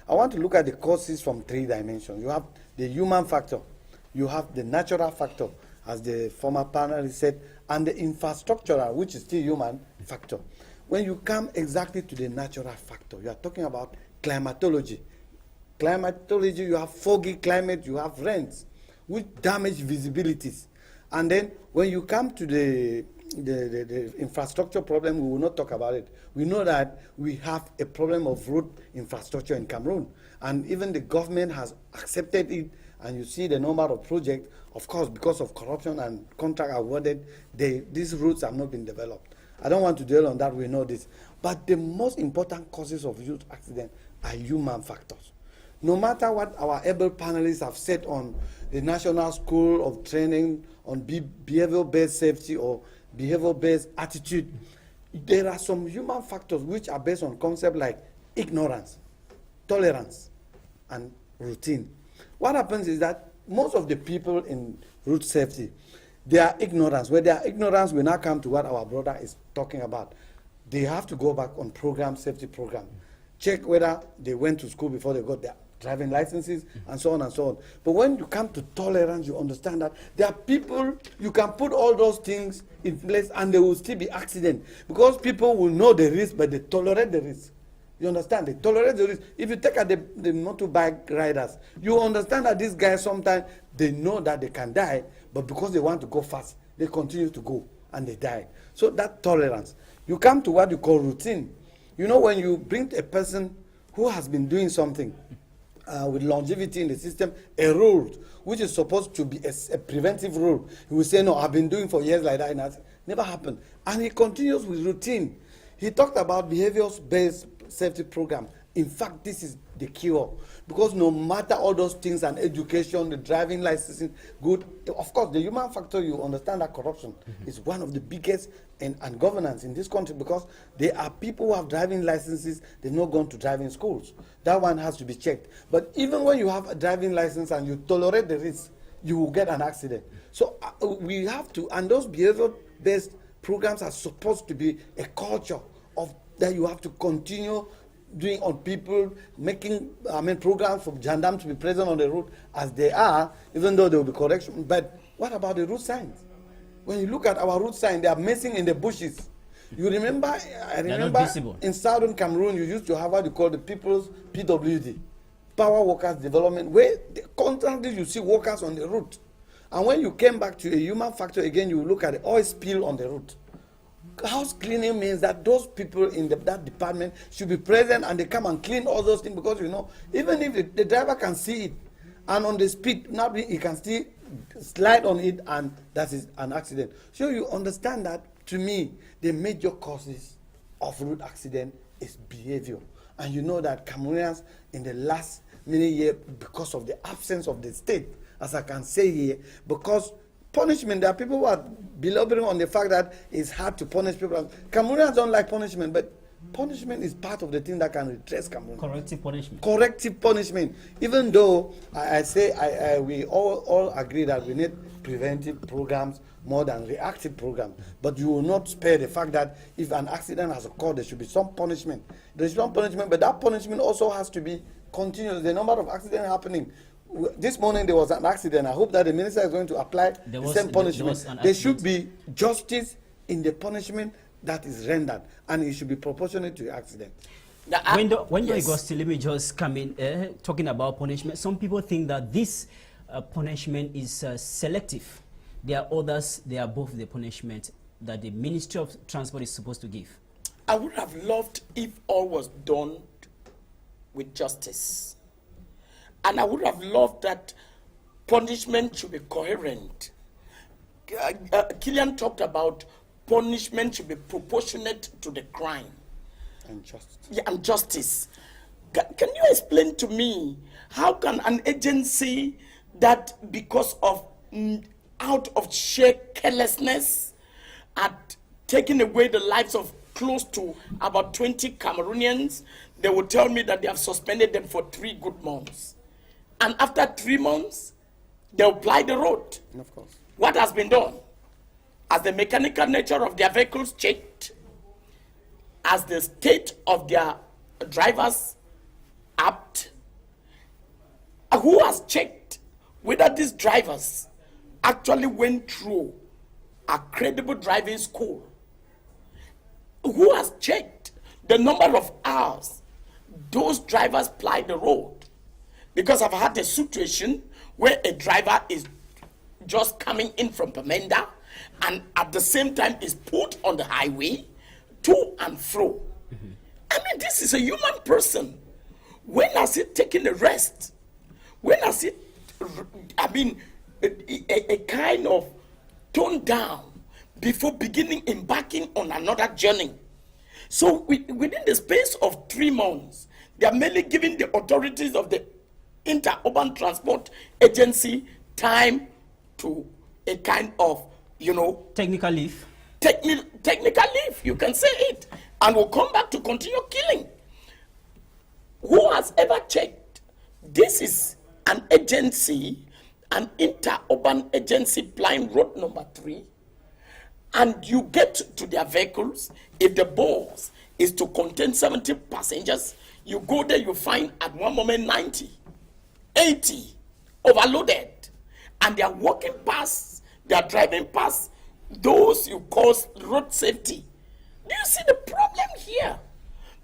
I want to look at the causes from 3 dimensions. You have the human factor. You have the natural factor, as the former panelist said, and the infrastructural, which is still human factor. When you come exactly to the natural factor, you are talking about climatology. Climatology, you have foggy climate, you have rains, which damage visibilities. And then when you come to the infrastructure problem, we will not talk about it. We know that we have a problem of road infrastructure in Cameroon. And even the government has accepted it, and you see the number of projects, of course, because of corruption and contract awarded, these routes have not been developed. I don't want to dwell on that, we know this. But the most important causes of road accident are human factors. No matter what our able panelists have said on the National School of Training on behavioral-based safety or behavioral-based attitude, there are some human factors which are based on concepts like ignorance, tolerance, and routine. What happens is that most of the people in road safety, they are ignorance. Where they are ignorance, we now come to what our brother is talking about. They have to go back on program, safety program, check whether they went to school before they got their driving licenses, and so on and so on. But when you come to tolerance, you understand that there are people, you can put all those things in place and there will still be accident, because people will know the risk, but they tolerate the risk. You understand? They tolerate the risk. If you take at the motorbike riders, you understand that these guys sometimes, they know that they can die, but because they want to go fast, they continue to go and they die. So that tolerance. You come to what you call routine. You know, when you bring a person who has been doing something, with longevity in the system, a rule which is supposed to be a preventive rule. He will say, no, I've been doing for years like that, and that never happened. And he continues with routine. He talked about behaviors-based safety program. In fact, this is the cure, because no matter all those things and education, the driving licensing, good, of course, the human factor, you understand that corruption is one of the biggest and governance in this country, because there are people who have driving licenses, they've not gone to driving schools. That one has to be checked. But even when you have a driving license and you tolerate the risk, you will get an accident. So we have to, and those behavior-based programs are supposed to be a culture of that you have to continue doing on people, making programs for gendarmes to be present on the road as they are, even though there will be correction. But what about the road signs? When you look at our road signs, they are missing in the bushes. You remember, I remember in southern Cameroon, you used to have what you call the People's PWD, Power Workers Development, where constantly you see workers on the road. And when you came back to a human factor again, you look at the oil spill on the road. House cleaning means that those people in that department should be present, and they come and clean all those things, because, you know, even if the driver can see it, and on the speed, now he can still slide on it, and that is an accident. So you understand that, to me, the major causes of road accident is behavior. And you know that Cameroonians in the last many years, because of the absence of the state, as I can say here, because punishment, there are people who are belaboring on the fact that it's hard to punish people. Cameroonians don't like punishment, but punishment is part of the thing that can redress Cameroon. Corrective punishment. Corrective punishment. Even though we all agree that we need preventive programs more than reactive programs, but you will not spare the fact that if an accident has occurred, there should be some punishment. There is some punishment, but that punishment also has to be continuous. The number of accidents happening. This morning there was an accident. I hope that the minister is going to apply the same punishment. There should be justice in the punishment that is rendered, and it should be proportionate to the accident. When yes. Auguste, let me just come in, talking about punishment. Some people think that this punishment is selective. There are others, they are both the punishment that the Ministry of Transport is supposed to give. I would have loved if all was done with justice. And I would have loved that punishment should be coherent. Killian talked about punishment should be proportionate to the crime. And justice. Yeah, and justice. Can you explain to me, how can an agency that, because of out of sheer carelessness, at taking away the lives of close to about 20 Cameroonians, they will tell me that they have suspended them for 3 good months. And after 3 months, they'll ply the road. Of course. What has been done? Has the mechanical nature of their vehicles checked? Has the state of their drivers apt? Who has checked whether these drivers actually went through a credible driving school. Who has checked the number of hours those drivers ply the road? Because I've had a situation where a driver is just coming in from Pamenda and at the same time is put on the highway to and fro. I mean, this is a human person. When has he taken a rest? When has he, a kind of toned down before embarking on another journey? So within the space of 3 months, they are merely giving the authorities of the Inter-Urban Transport Agency time to a kind of, technical leave. Technical leave, you can say it, and will come back to continue killing. Who has ever checked? This is an agency, an inter-urban agency plying road number 3, and you get to their vehicles. If the bus is to contain 70 passengers, you go there, you find at one moment 90, 80 overloaded, and they are walking past, they are driving past those you call road safety. Do you see the problem here?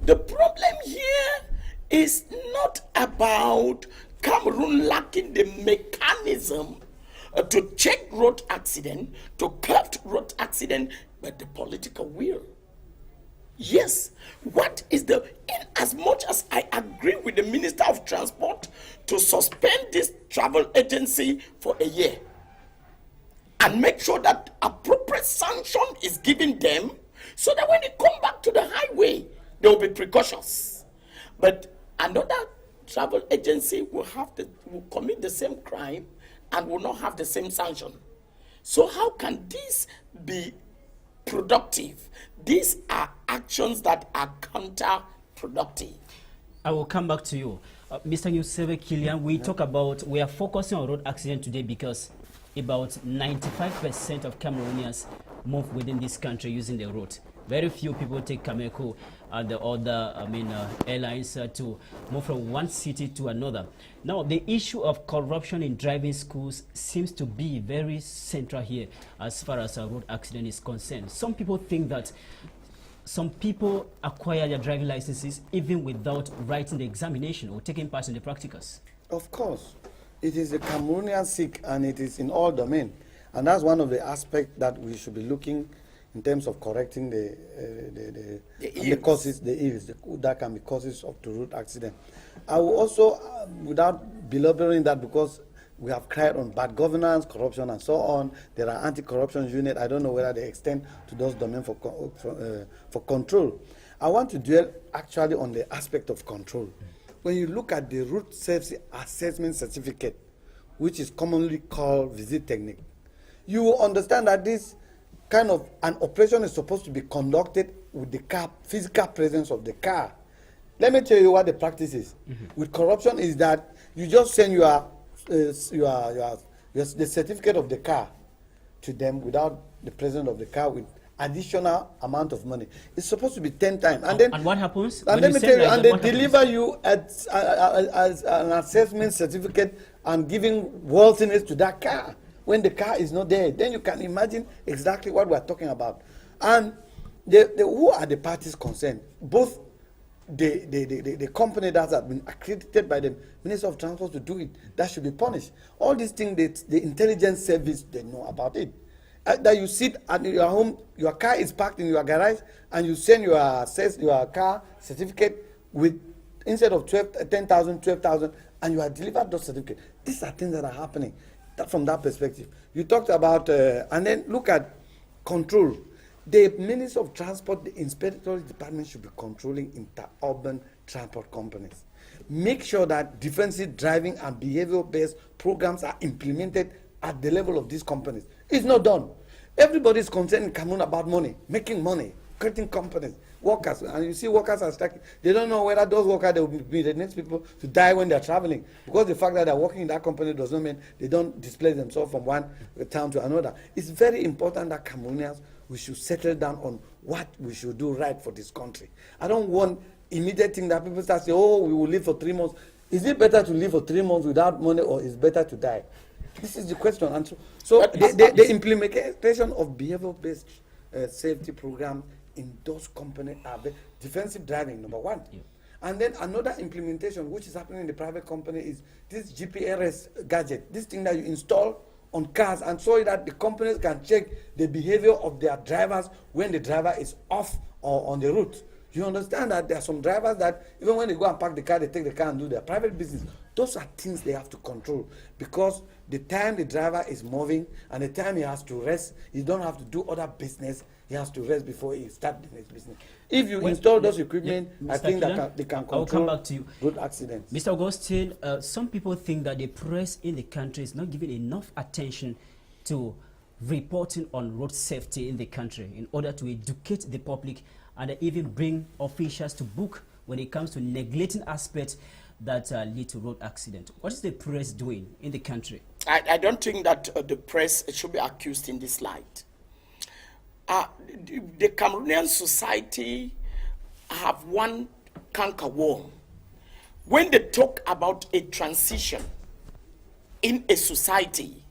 The problem here is not about Cameroon lacking the mechanism to check road accident, to curb road accident, but the political will. Yes, what is in as much as I agree with the Minister of Transport to suspend this travel agency for a year and make sure that appropriate sanction is given them so that when they come back to the highway, they will be precautious. But another travel agency will commit the same crime and will not have the same sanction. So how can this be productive? These are actions that are counterproductive. I will come back to you. Mr. Nusebe Kilian, we are focusing on road accident today because about 95% of Cameroonians move within this country using the road. Very few people take Cameco and the other airlines to move from one city to another. Now, the issue of corruption in driving schools seems to be very central here as far as a road accident is concerned. Some people think that some people acquire their driving licenses even without writing the examination or taking part in the practicals. Of course. It is a Cameroonian sick, and it is in all domain. And that's one of the aspects that we should be looking in terms of correcting the causes, the ills that can be causes of the road accident. I will also, without belaboring that, because we have cried on bad governance, corruption, and so on. There are anti-corruption units. I don't know whether they extend to those domains for control. I want to dwell actually on the aspect of control. When you look at the route safety assessment certificate, which is commonly called visit technique, you will understand that this kind of an operation is supposed to be conducted with the car, physical presence of the car. Let me tell you what the practice is. With corruption is that you just send the certificate of the car to them without the presence of the car with additional amount of money. It's supposed to be 10 times. And what happens? And let me tell you, and they deliver you as an assessment certificate and giving worthiness to that car when the car is not there. Then you can imagine exactly what we're talking about. And who are the parties concerned? Both the company that has been accredited by the Minister of Transport to do it, that should be punished. All these things, the intelligence service, they know about it. That you sit at your home, your car is parked in your garage, and you send your car certificate with, instead of 10,000, 12,000, and you are delivered those certificates. These are things that are happening from that perspective. You talked about, and then look at control. The Minister of Transport, the Inspectorate Department should be controlling inter-urban transport companies. Make sure that defensive driving and behavioral-based programs are implemented at the level of these companies. It's not done. Everybody is concerned in Cameroon about money, making money, creating companies, workers. And you see workers are striking. They don't know whether those workers they will be the next people to die when they're traveling. Because the fact that they're working in that company does not mean they don't displace themselves from one town to another. It's very important that Cameroonians, we should settle down on what we should do right for this country. I don't want immediate thing that people start saying, oh, we will live for 3 months. Is it better to live for 3 months without money, or is it better to die? This is the question. And so the implementation of behavior-based safety program in those companies are defensive driving, number one. Yeah. And then another implementation which is happening in the private company is this GPRS gadget, this thing that you install on cars, and so that the companies can check the behavior of their drivers when the driver is off or on the route. You understand that there are some drivers that even when they go and park the car, they take the car and do their private business. Those are things they have to control, because the time the driver is moving and the time he has to rest, he don't have to do other business. He has to rest before he starts the next business. If you install those equipment, I think that they can control road accidents. Mr. Augustine, some people think that the press in the country is not giving enough attention to reporting on road safety in the country in order to educate the public and even bring officials to book when it comes to neglecting aspects that lead to road accident. What is the press doing in the country? I don't think that the press should be accused in this light. The Cameroonian society have one cankerworm. When they talk about a transition in a society,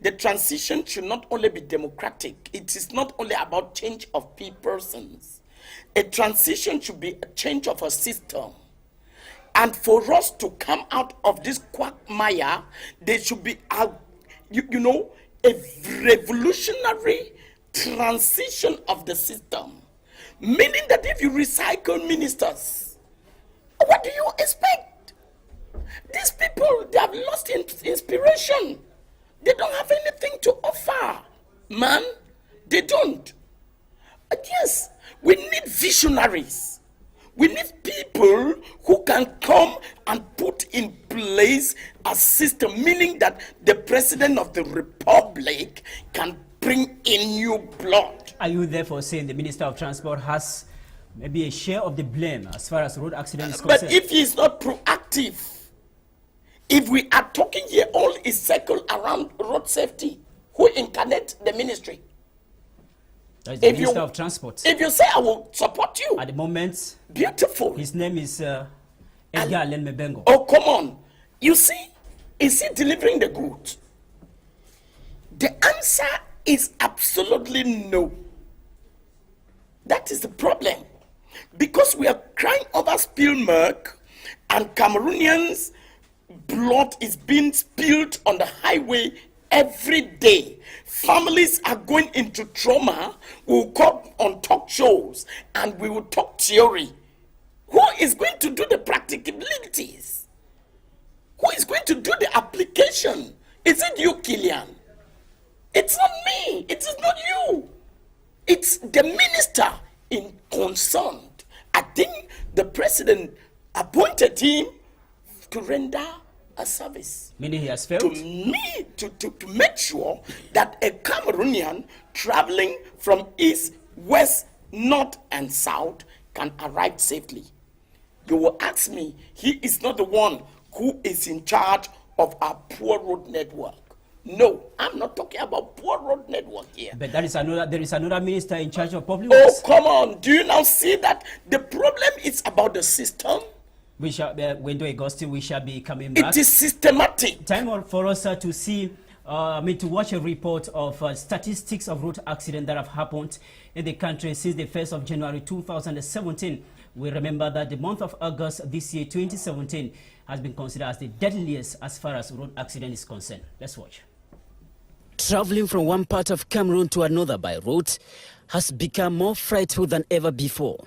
the transition should not only be democratic. It is not only about change of persons. A transition should be a change of a system. And for us to come out of this quagmire, there should be a revolutionary transition of the system. Meaning that if you recycle ministers, what do you expect? These people, they have lost inspiration. They don't have anything to offer. Man, they don't. Yes, we need visionaries. We need people who can come and put in place a system, meaning that the President of the Republic can bring in new blood. Are you therefore saying the Minister of Transport has maybe a share of the blame as far as road accidents is concerned? But if he is not proactive, if we are talking here, all is circled around road safety, who incarnate the ministry? That is the Minister of Transport. If you say, I will support you. At the moment, beautiful. His name is Edgar Lenmebengo. Oh, come on. You see, is he delivering the goods? The answer is absolutely no. That is the problem. Because we are crying over spilled milk, and Cameroonians' blood is being spilled on the highway every day. Families are going into trauma. We'll come on talk shows and we will talk theory. Who is going to do the practicalities? Who is going to do the application? Is it you, Killian? It's not me. It is not you. It's the minister in concerned. I think the president appointed him to render a service. Meaning he has failed? To make sure that a Cameroonian traveling from east, west, north, and south can arrive safely. You will ask me, he is not the one who is in charge of our poor road network. No, I'm not talking about poor road network here. But there is another minister in charge of public works. Oh, come on. Do you now see that the problem is about the system? We shall, Wendo Augustine, we shall be coming back. It is systematic. Time for us to see, to watch a report of statistics of road accidents that have happened in the country since the 1st of January 2017. We remember that the month of August this year, 2017, has been considered as the deadliest as far as road accident is concerned. Let's watch. Traveling from one part of Cameroon to another by road has become more frightful than ever before.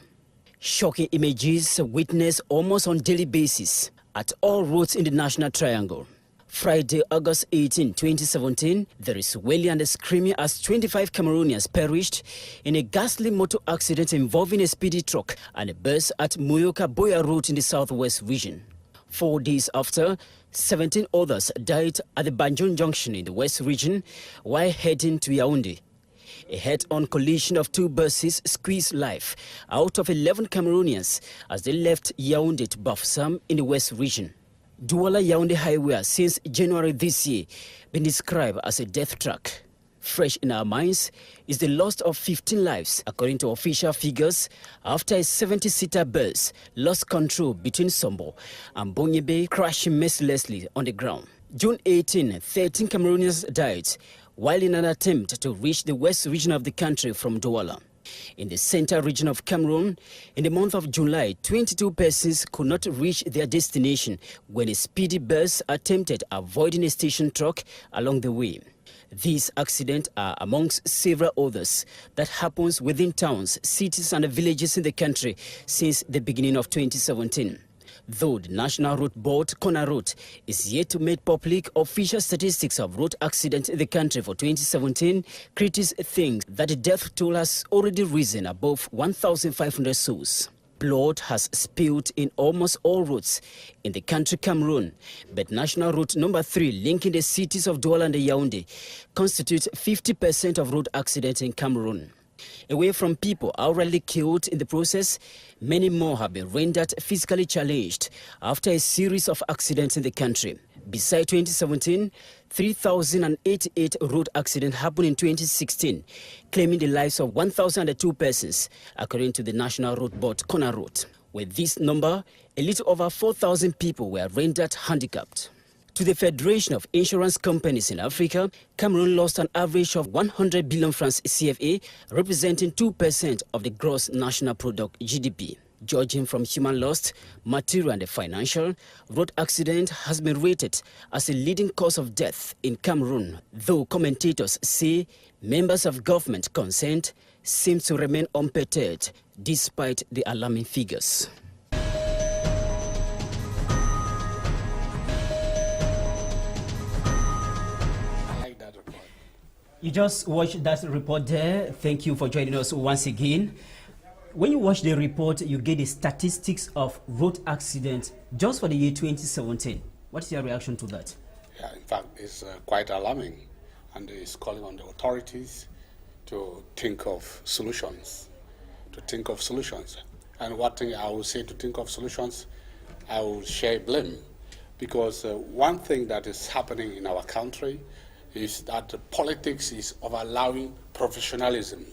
Shocking images witnessed almost on daily basis at all roads in the National Triangle. Friday, August 18, 2017, there is wailing and screaming as 25 Cameroonians perished in a ghastly motor accident involving a speedy truck and a bus at Muyoka Boya Road in the southwest region. 4 days after, 17 others died at the Banjul Junction in the west region while heading to Yaoundé. A head-on collision of 2 buses squeezed life out of 11 Cameroonians as they left Yaoundé to Bafoussam in the west region. Douala-Yaoundé Highway has since January this year been described as a death trap. Fresh in our minds is the loss of 15 lives, according to official figures, after a 70-seater bus lost control between Sombo and Bonyebe, crashing mercilessly on the ground. June 18, 13 Cameroonians died while in an attempt to reach the west region of the country from Douala. In the center region of Cameroon, in the month of July, 22 persons could not reach their destination when a speedy bus attempted avoiding a station truck along the way. These accidents are amongst several others that happens within towns, cities and villages in the country since the beginning of 2017. Though the National Road Board, CONAROAD, is yet to make public official statistics of road accidents in the country for 2017, critics think that the death toll has already risen above 1,500 souls. Blood has spilled in almost all roads in the country Cameroon, but National Route number 3 linking the cities of Douala and Yaoundé constitutes 50% of road accidents in Cameroon. Away from people outrightly killed in the process, many more have been rendered physically challenged after a series of accidents in the country. Besides 2017, 3,088 road accidents happened in 2016, claiming the lives of 1,002 persons, according to the National Road Board, CONAROAD. With this number, a little over 4,000 people were rendered handicapped. To the Federation of Insurance Companies in Africa, Cameroon lost an average of 100 billion francs CFA, representing 2% of the gross national product GDP. Judging from human loss, material and financial, road accident has been rated as a leading cause of death in Cameroon, though commentators say members of government concerned seem to remain unperturbed despite the alarming figures. You just watched that report there. Thank you for joining us once again. When you watch the report, you get the statistics of road accidents just for the year 2017. What is your reaction to that? Yeah, in fact, it's quite alarming, and it's calling on the authorities to think of solutions. And what thing I will say to think of solutions, I will share blame, because one thing that is happening in our country is that politics is of allowing professionalism.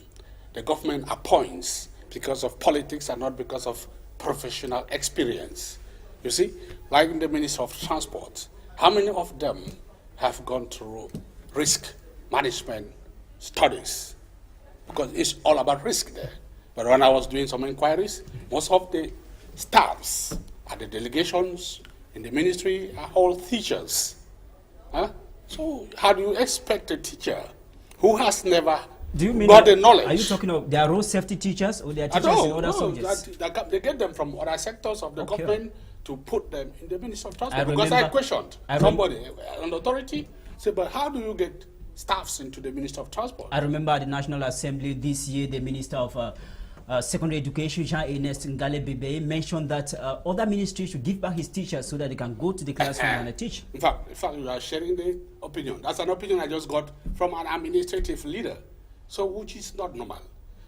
The government appoints because of politics and not because of professional experience. You see, like in the Ministry of Transport, how many of them have gone through risk management studies? Because it's all about risk there. But when I was doing some inquiries, most of the staffs at the delegations in the ministry are all teachers. Huh? So how do you expect a teacher who has never got the knowledge? Are you talking of their road safety teachers or their teachers in other subjects? They get them from other sectors of the government to put them in the Ministry of Transport. Because I questioned somebody, an authority, said, but how do you get staffs into the Ministry of Transport? I remember at the National Assembly this year, the Minister of Secondary Education, Jean-Ernest Ngale-Bebe, mentioned that other ministries should give back his teachers so that they can go to the classroom and teach. In fact, you are sharing the opinion. That's an opinion I just got from an administrative leader, so which is not normal.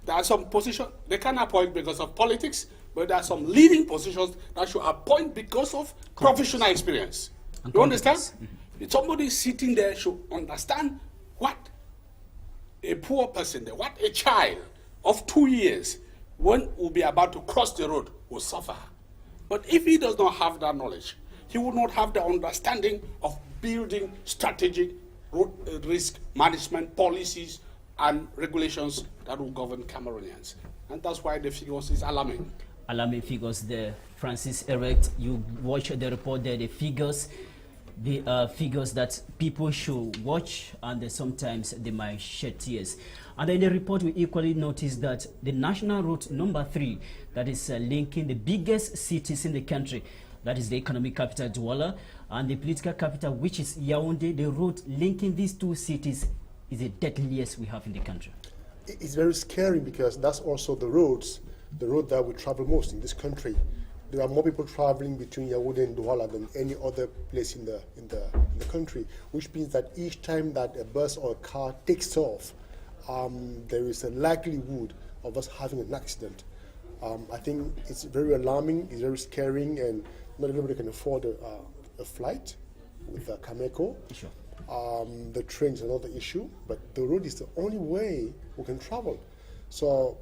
There are some positions they can appoint because of politics, but there are some leading positions that should appoint because of professional experience. You understand? Mm-hmm. Somebody sitting there should understand what a poor person, what a child of 2 years, when will be about to cross the road, will suffer. But if he does not have that knowledge, he will not have the understanding of building strategic road risk management policies and regulations that will govern Cameroonians. And that's why the figures is alarming. Alarming figures there. Francis Erect, you watch the report there, the figures that people should watch, and sometimes they might shed tears. And in the report, we equally noticed that the National Route number 3, that is linking the biggest cities in the country, that is the economic capital Douala, and the political capital, which is Yaoundé, the route linking these two cities is the deadliest we have in the country. It's very scary because that's also the road that we travel most in this country. There are more people traveling between Yaoundé and Douala than any other place in the country, which means that each time that a bus or a car takes off, there is a likelihood of us having an accident. I think it's very alarming, it's very scaring, and not everybody can afford a flight with a Cameco. Sure. The train is another issue, but the road is the only way we can travel. So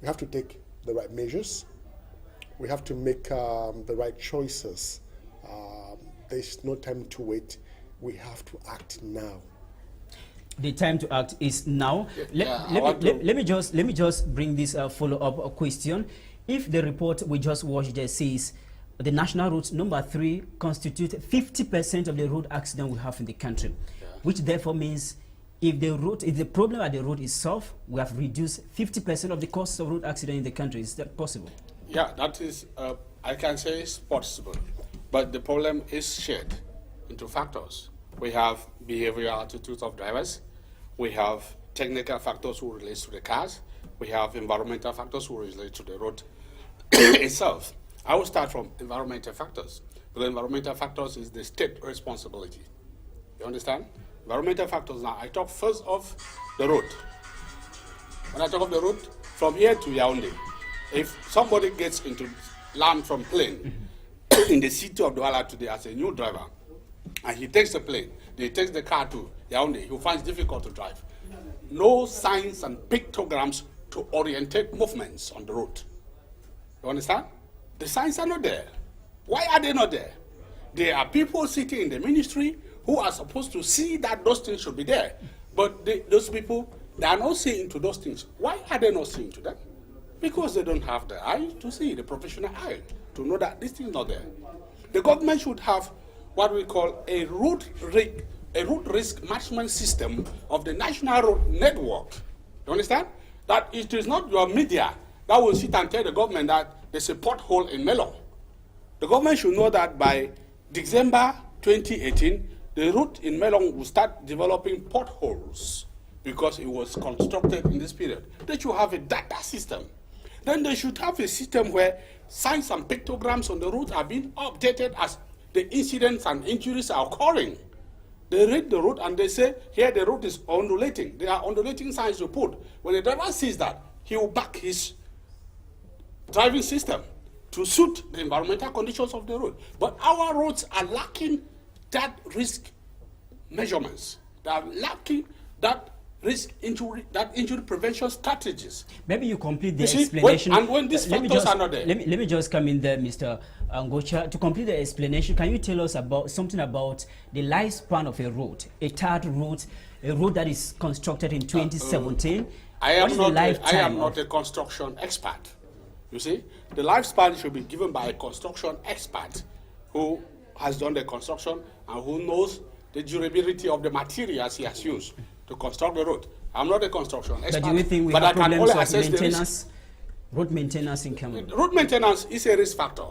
we have to take the right measures. We have to make the right choices there's no time to wait. We have to act now. The time to act is now. Yeah, Let me just bring this follow-up question. If the report we just watched there says the national route number 3 constitute 50% of the road accident we have in the country, which therefore means if the problem at the road is solved, we have reduced 50% of the costs of road accident in the country. Is that possible? Yeah, that is, I can say it's possible, but the problem is shared into factors. We have behavioral attitudes of drivers, we have technical factors who relate to the cars, we have environmental factors who relate to the road itself. I will start from environmental factors. The environmental factors is the state responsibility. You understand? Environmental factors now, I talk first of the road. When I talk of the road, from here to Yaoundé, if somebody gets into land from plane in the city of Douala today as a new driver, and he takes the plane, he takes the car to Yaoundé, he finds it difficult to drive. No signs and pictograms to orientate movements on the road. You understand? The signs are not there. Why are they not there? There are people sitting in the ministry who are supposed to see that those things should be there. But those people, they are not seeing into those things. Why are they not seeing to them? Because they don't have the eye to see, the professional eye, to know that this thing is not there. The government should have what we call a route risk management system of the national road network. You understand? That it is not your media that will sit and tell the government that there's a pothole in Melon. The government should know that by December 2018, the route in Melon will start developing potholes because it was constructed in this period. They should have a data system. Then they should have a system where signs and pictograms on the route are being updated as the incidents and injuries are occurring. They read the route and they say, here the route is undulating. There are undulating signs to put. When the driver sees that, he will back his driving system to suit the environmental conditions of the road. But our roads are lacking that risk measurements. They are lacking that risk injury, prevention strategies. Maybe you complete the explanation. When these factors are not there. Let me just come in there, Mr. Ngocha. To complete the explanation, can you tell us about something about the lifespan of a road, a tarred road, a road that is constructed in 2017? I am not a construction expert. You see, the lifespan should be given by a construction expert who has done the construction and who knows the durability of the materials he has used to construct the road. I'm not a construction expert, but do you think we have problems of maintenance, road maintenance in Cameroon? Road maintenance is a risk factor.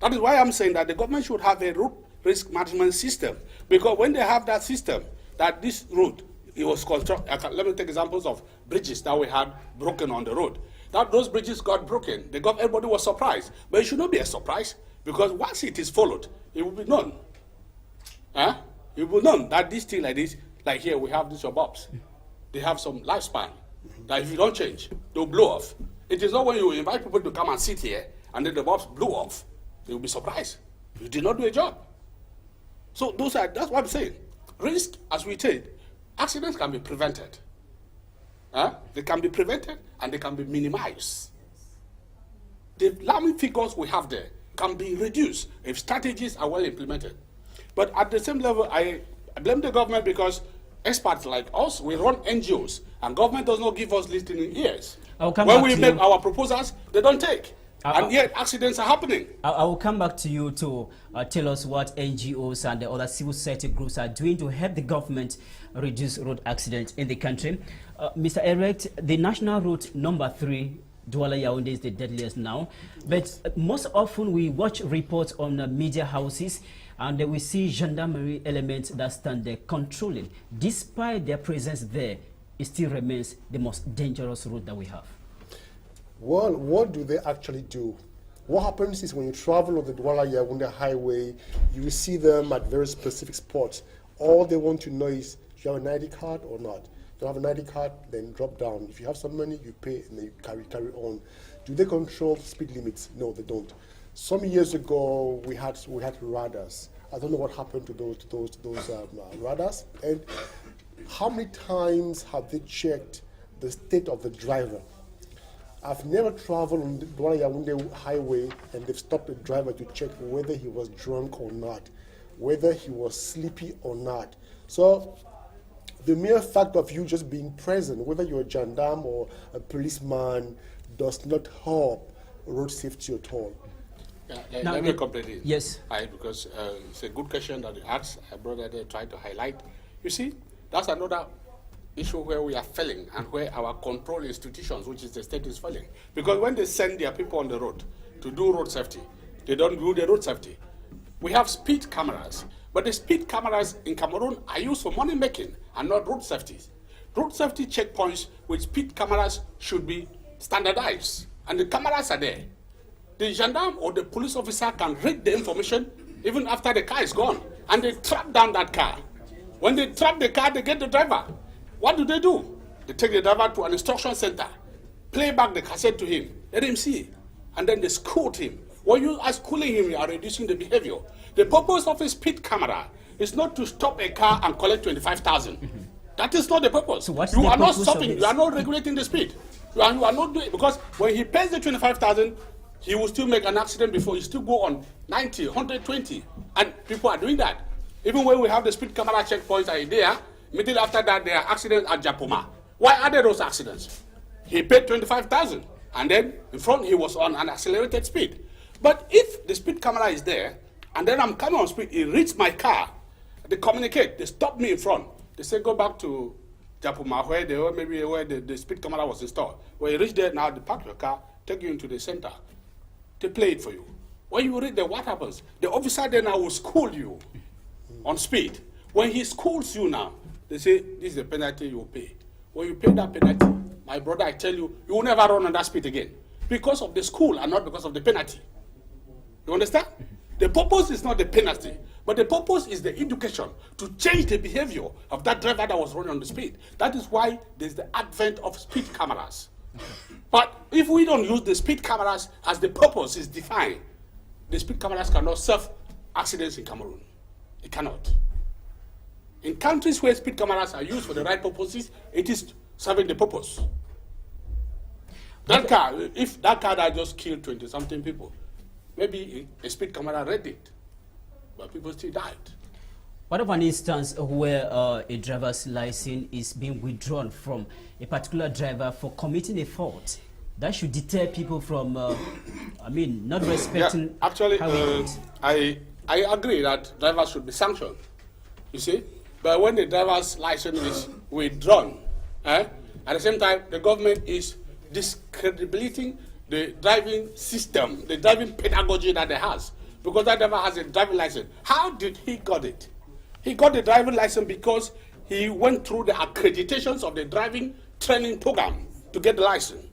That is why I'm saying that the government should have a road risk management system, because when they have that system, that this road, it was constructed. Let me take examples of bridges that we had broken on the road. That those bridges got broken, everybody was surprised. But it should not be a surprise, because once it is followed, it will be known. It will be known that this thing like this, like here we have these suburbs, they have some lifespan, that if you don't change, they'll blow off. It is not when you invite people to come and sit here, and then the bulbs blow off, they will be surprised. You did not do a job. So that's what I'm saying. Risk, as we said, accidents can be prevented. They can be prevented and they can be minimized. The alarming figures we have there can be reduced if strategies are well implemented. But at the same level, I blame the government because experts like us, we run NGOs, and government does not give us listening ears. When we make our proposals, they don't take. And yet accidents are happening. I will come back to you to tell us what NGOs and the other civil society groups are doing to help the government reduce road accidents in the country. Mr. Erect, the national route number 3, Douala Yaoundé, is the deadliest now. But most often we watch reports on media houses and we see gendarmerie elements that stand there controlling. Despite their presence there, it still remains the most dangerous route that we have. Well, what do they actually do? What happens is when you travel on the Douala Yaoundé highway, you will see them at very specific spots. All they want to know is, do you have an ID card or not? You have an ID card, then drop down. If you have some money, you pay and then you carry on. Do they control speed limits? No, they don't. Some years ago, we had radars. I don't know what happened to those radars. And how many times have they checked the state of the driver? I've never traveled on the Douala Yaoundé highway and they've stopped the driver to check whether he was drunk or not. whether he was sleepy or not. So the mere fact of you just being present, whether you're a gendarme or a policeman, does not help road safety at all. Yeah, let me complete it. Yes. Because it's a good question that you asked. I brought that they tried to highlight. You see, that's another issue where we are failing and where our control institutions, which is the state, is failing. Because when they send their people on the road to do road safety, they don't do the road safety. We have speed cameras, but the speed cameras in Cameroon are used for money making and not road safety. Road safety checkpoints with speed cameras should be standardized, and the cameras are there. The gendarme or the police officer can read the information even after the car is gone, and they trap down that car. When they trap the car, they get the driver. What do? They take the driver to an instruction center, play back the cassette to him, let him see, and then they scold him. When you are schooling him, you are reducing the behavior. The purpose of a speed camera is not to stop a car and collect 25,000. That is not the purpose. So you are not stopping, you are not regulating the speed. You are not doing, because when he pays the 25,000, he will still make an accident before he still go on 90, 120, and people are doing that. Even when we have the speed camera checkpoints are there, immediately after that there are accidents at Japoma. Why are there those accidents? He paid 25,000, and then in front he was on an accelerated speed. But if the speed camera is there, and then I'm coming on speed, he reaches my car, they communicate, they stop me in front. They say go back to Japoma where the speed camera was installed. When you reach there now, they park your car, take you into the center. They play it for you. When you read there, what happens? The officer then will school you on speed. When he schools you now, they say, this is the penalty you will pay. When you pay that penalty, my brother, I tell you, you will never run on that speed again. Because of the school and not because of the penalty. You understand? The purpose is not the penalty, but the purpose is the education to change the behavior of that driver that was running on the speed. That is why there's the advent of speed cameras. But if we don't use the speed cameras as the purpose is defined, the speed cameras cannot serve accidents in Cameroon. It cannot. In countries where speed cameras are used for the right purposes, it is serving the purpose. That car, if that car that just killed 20-something people, maybe a speed camera read it, but people still died. What of an instance where a driver's license is being withdrawn from a particular driver for committing a fault? That should deter people from, not respecting. Yeah, actually, I agree that drivers should be sanctioned, you see. But when the driver's license is withdrawn, at the same time, the government is discrediting the driving system, the driving pedagogy that it has. Because that driver has a driving license. How did he got it? He got the driving license because he went through the accreditations of the driving training program to get the license.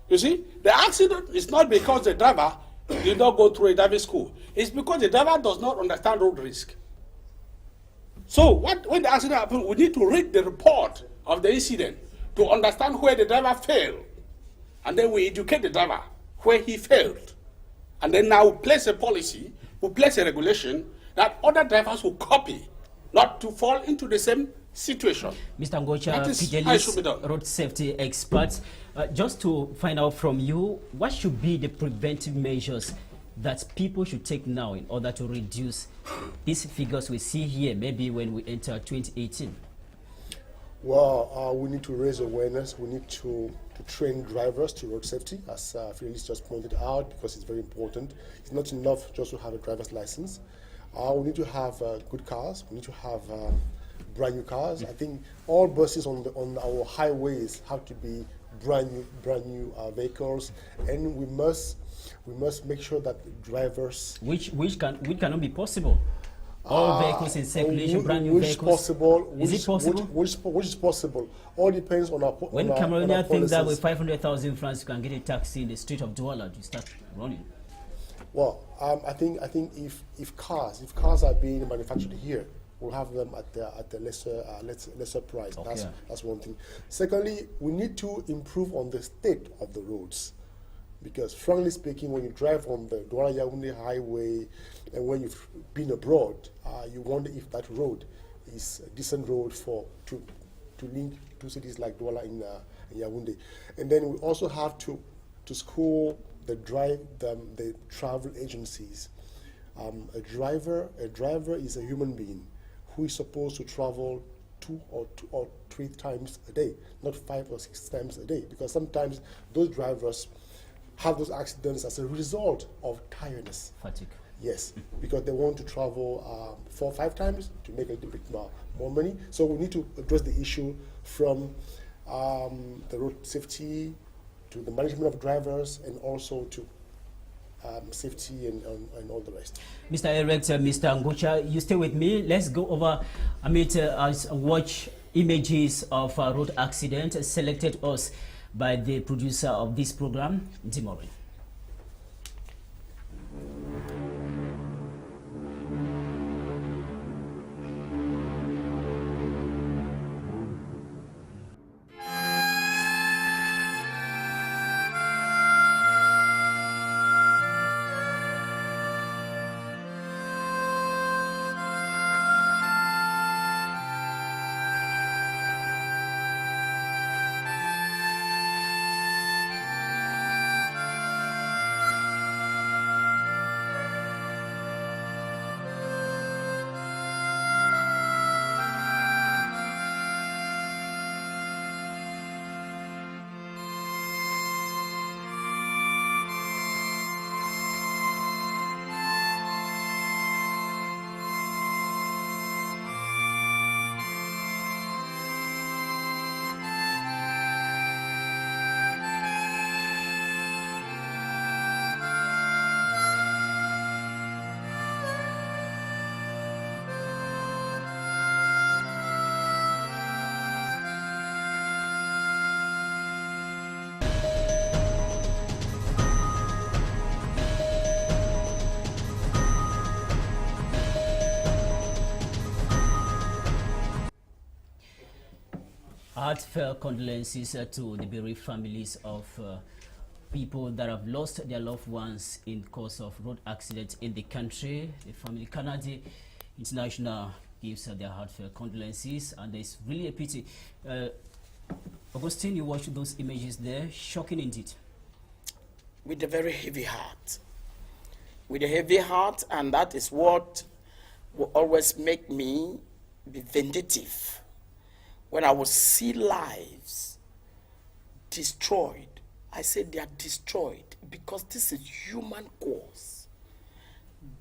You see, the accident is not because the driver did not go through a driving school. It's because the driver does not understand road risk. So when the accident happens, we need to read the report of the incident to understand where the driver failed. And then we educate the driver where he failed. And then now we place a policy, we place a regulation that other drivers will copy, not to fall into the same situation. Mr. Ngocha, Fidelis, road safety expert, just to find out from you, what should be the preventive measures that people should take now in order to reduce these figures we see here, maybe when we enter 2018? Well, we need to raise awareness. We need to train drivers to road safety, as Fidelis just pointed out, because it's very important. It's not enough just to have a driver's license. We need to have good cars. We need to have brand new cars. I think all buses on our highways have to be brand new vehicles, and we must make sure that the drivers which cannot be possible. All vehicles in circulation, brand new vehicles. Possible? Is it possible? Which is possible? All depends on our. When Cameroonians think that with 500,000 francs you can get a taxi in the street of Douala, you start running. Well, I think if cars are being manufactured here, we'll have them at the lesser price. Okay. That's one thing. Secondly, we need to improve on the state of the roads, because frankly speaking, when you drive on the Douala-Yaoundé highway and when you've been abroad, you wonder if that road is a decent road to link two cities like Douala and Yaoundé. And then we also have to school the travel agencies A driver is a human being who is supposed to travel two or three times a day, not 5 or 6 times a day, because sometimes those drivers have those accidents as a result of tiredness. Fatigue. Yes, because they want to travel 4 or 5 times to make a little bit more money. So we need to address the issue from the road safety to the management of drivers and also to safety and all the rest. Mr. Eric, Mr. Ngucha, you stay with me. Let's go over, watch images of a road accident selected us by the producer of this program, Dimori. Heartfelt condolences to the bereaved families of people that have lost their loved ones in course of road accidents in the country. The family Canada International gives their heartfelt condolences, and it's really a pity. Augustine, you watched those images there, shocking indeed. With a very heavy heart. With a heavy heart, and that is what will always make me be vindictive. When I will see lives destroyed, I say they are destroyed because this is human cause.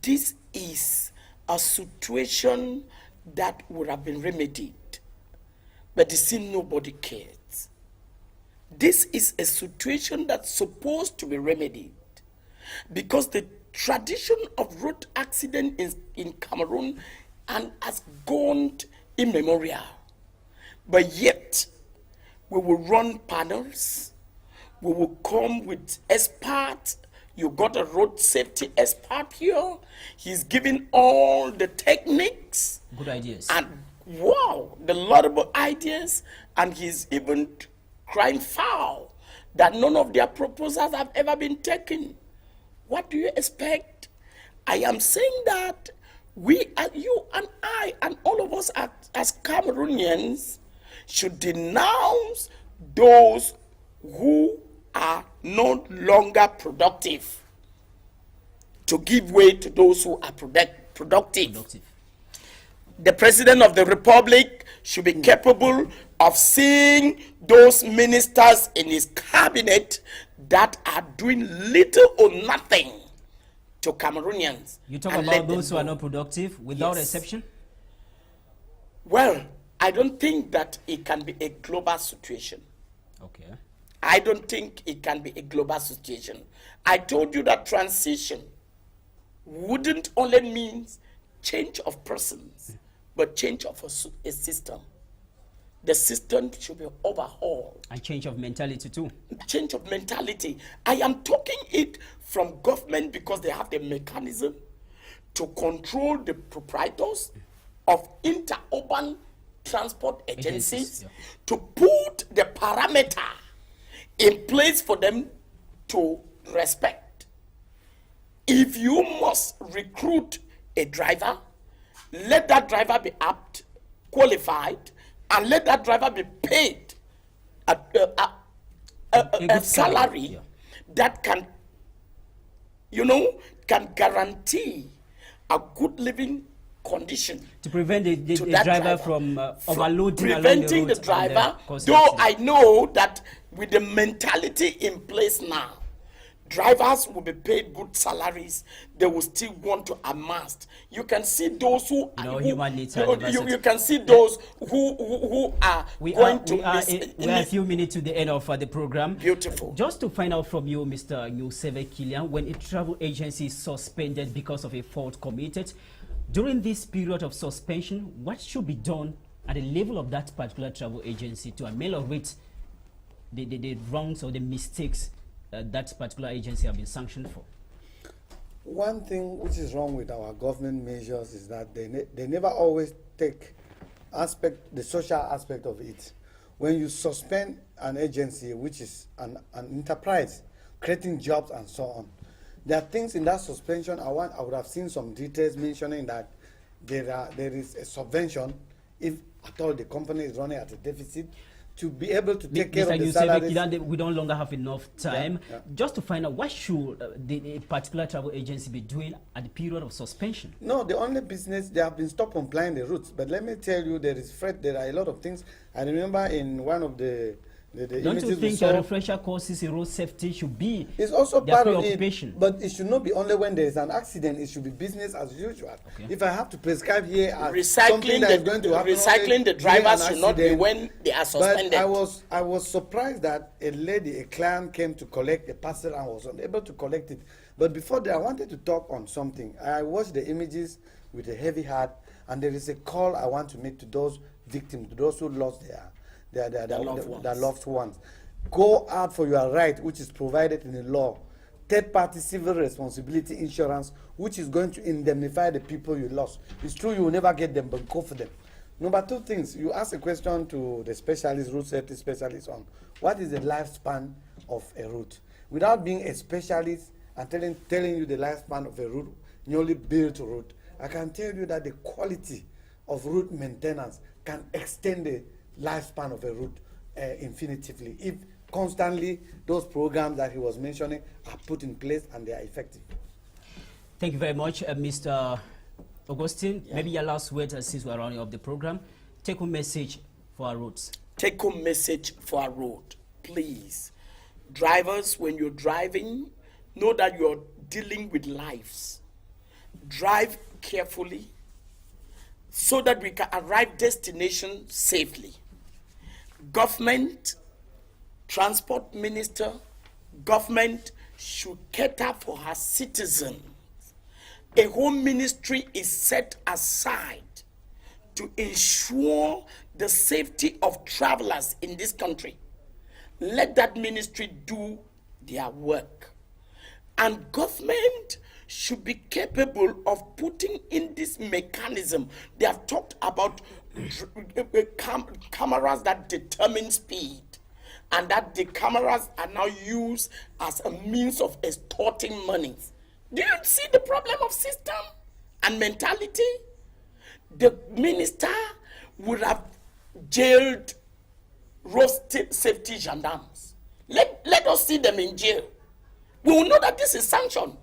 This is a situation that would have been remedied, but you see nobody cares. This is a situation that's supposed to be remedied because the tradition of road accident in Cameroon and has gone immemorial. But yet, we will run panels, we will come with experts. You got a road safety expert here. He's giving all the techniques. Good ideas. And wow, the laudable ideas. And he's even crying foul that none of their proposals have ever been taken. What do you expect? I am saying that we, you and I, and all of us as Cameroonians, should denounce those who are no longer productive to give way to those who are productive. The President of the Republic should be capable of seeing those ministers in his cabinet that are doing little or nothing to Cameroonians. You talk about those who are not productive without exception? Well, I don't think that it can be a global situation. Okay. I don't think it can be a global situation. I told you that transition wouldn't only mean change of persons, but change of a system. The system should be overhauled. And change of mentality too. Change of mentality. I am talking it from government because they have the mechanism to control the proprietors of interurban transport agencies, to put the parameter in place for them to respect. If you must recruit a driver, let that driver be apt, qualified, and let that driver be paid a salary that can, can guarantee a good living condition to prevent the to that driver from overloading preventing along the the road driver. and, Though I know that with the mentality in place now, drivers will be paid good salaries, they will still want to amass. You can see those who human needs are you can see those who are we going are, to we are a few minutes to the end of the program. Beautiful. Just to find out from you, Mr. Nuseve Kilian, when a travel agency is suspended because of a fault committed, during this period of suspension, what should be done at the level of that particular travel agency to ameliorate the wrongs or the mistakes that particular agency have been sanctioned for? One thing which is wrong with our government measures is that they never always take the social aspect of it. When you suspend an agency, which is an enterprise, creating jobs and so on, there are things in that suspension. I would have seen some details mentioning that there is a subvention if at all the company is running at a deficit, to be able to take care of the salaries. We don't longer have enough time. Yeah. Just to find out, what should the particular travel agency be doing at the period of suspension? No, the only business, they have been stopped complying the routes. But let me tell you, there are a lot of things. I remember in one of the don't you think refresher courses in road safety should be it's also part of preoccupation? It, but it should not be only when there is an accident. It should be business as usual. Okay. If I have to prescribe here something that is going to happen, recycling the drivers should not be when they are suspended. But I was surprised that a client came to collect a parcel and was unable to collect it. But before that, I wanted to talk on something. I watched the images with a heavy heart, and there is a call I want to make to those victims, to those who lost their loved ones. Go out for your right, which is provided in the law. Third-party civil responsibility insurance, which is going to indemnify the people you lost. It's true you will never get them, but go for them. Number two things, you ask a question to the specialist, route safety specialist, on what is the lifespan of a route. Without being a specialist and telling you the lifespan of a route, newly built route, I can tell you that the quality of route maintenance can extend the lifespan of a route infinitively if constantly those programs that he was mentioning are put in place and they are effective. Thank you very much, Mr. Augustine. Yeah. Maybe your last word since we're running up the program. Take home message for our roads. Take home message for our road. Please, drivers, when you're driving, know that you're dealing with lives. Drive carefully so that we can arrive destination safely. Government, transport minister, government should cater for her citizens. A home ministry is set aside to ensure the safety of travelers in this country. Let that ministry do their work. And government should be capable of putting in this mechanism. They have talked about cameras that determine speed, and that the cameras are now used as a means of extorting money. Do you see the problem of system and mentality? The minister would have jailed road safety gendarmes. Let us see them in jail. We will know that this is sanctioned.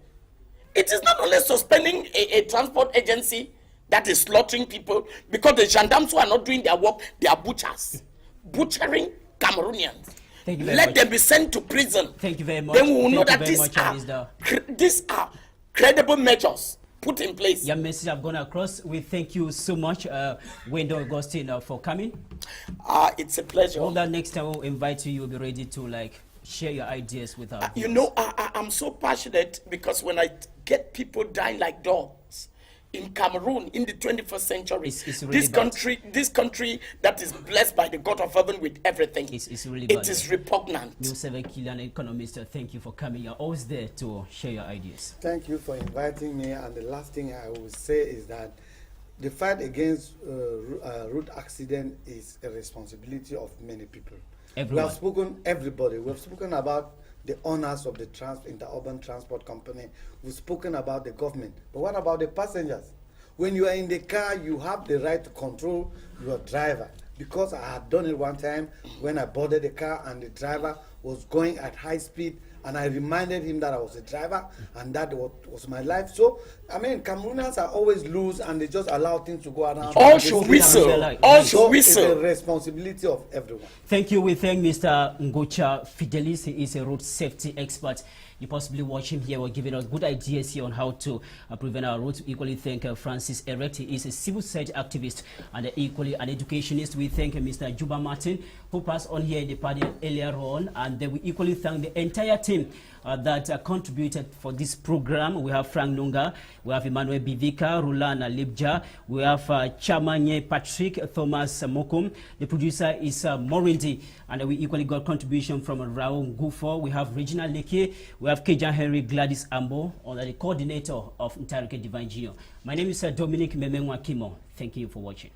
It is not only suspending a transport agency that is slaughtering people, because the gendarmes who are not doing their work, they are butchers, butchering Cameroonians. Let them be sent to prison. Thank you very much. Then we will know that these are credible measures put in place. Your message have gone across. We thank you so much, Wendell Augustine, for coming. It's a pleasure. All that next time we'll invite you, you'll be ready to share your ideas with us. You know, I'm so passionate because when I get people dying like dogs in Cameroon in the 21st century, it's really this country that is blessed by the God of heaven with everything, it's really it is repugnant. Nuseve Kilian, economist, thank you for coming. You're always there to share your ideas. Thank you for inviting me. And the last thing I will say is that the fight against road accident is a responsibility of many people. Everyone. We have spoken, everybody. We have spoken about the owners of the interurban transport company. We've spoken about the government. But what about the passengers? When you are in the car, you have the right to control your driver. Because I had done it one time when I boarded the car and the driver was going at high speed and I reminded him that I was a driver and that was my life. So, I mean, Cameroonians are always loose and they just allow things to go around. All should whistle. All should whistle. It's the responsibility of everyone. Thank you. We thank Mr. Ngocha Fidelis. He is a road safety expert. You possibly watch him here. We're giving us good ideas here on how to prevent our roads. We equally thank Francis Erect. He is a civil society activist and equally an educationist. We thank Mr. Juba Martin, who passed on here in the panel earlier on. And we equally thank the entire team that contributed for this program. We have Frank Nunga, we have Emmanuel Bivika, Rulana Libja, we have Chamanye Patrick, Thomas Mokum. The producer is Morindi, and we equally got contribution from Raul Gufo. We have Regina Leke, we have Kejan Henry, Gladys Ambo, the coordinator of Ntarike Divine Geo. My name is Dominic Memengwa Kimo. Thank you for watching.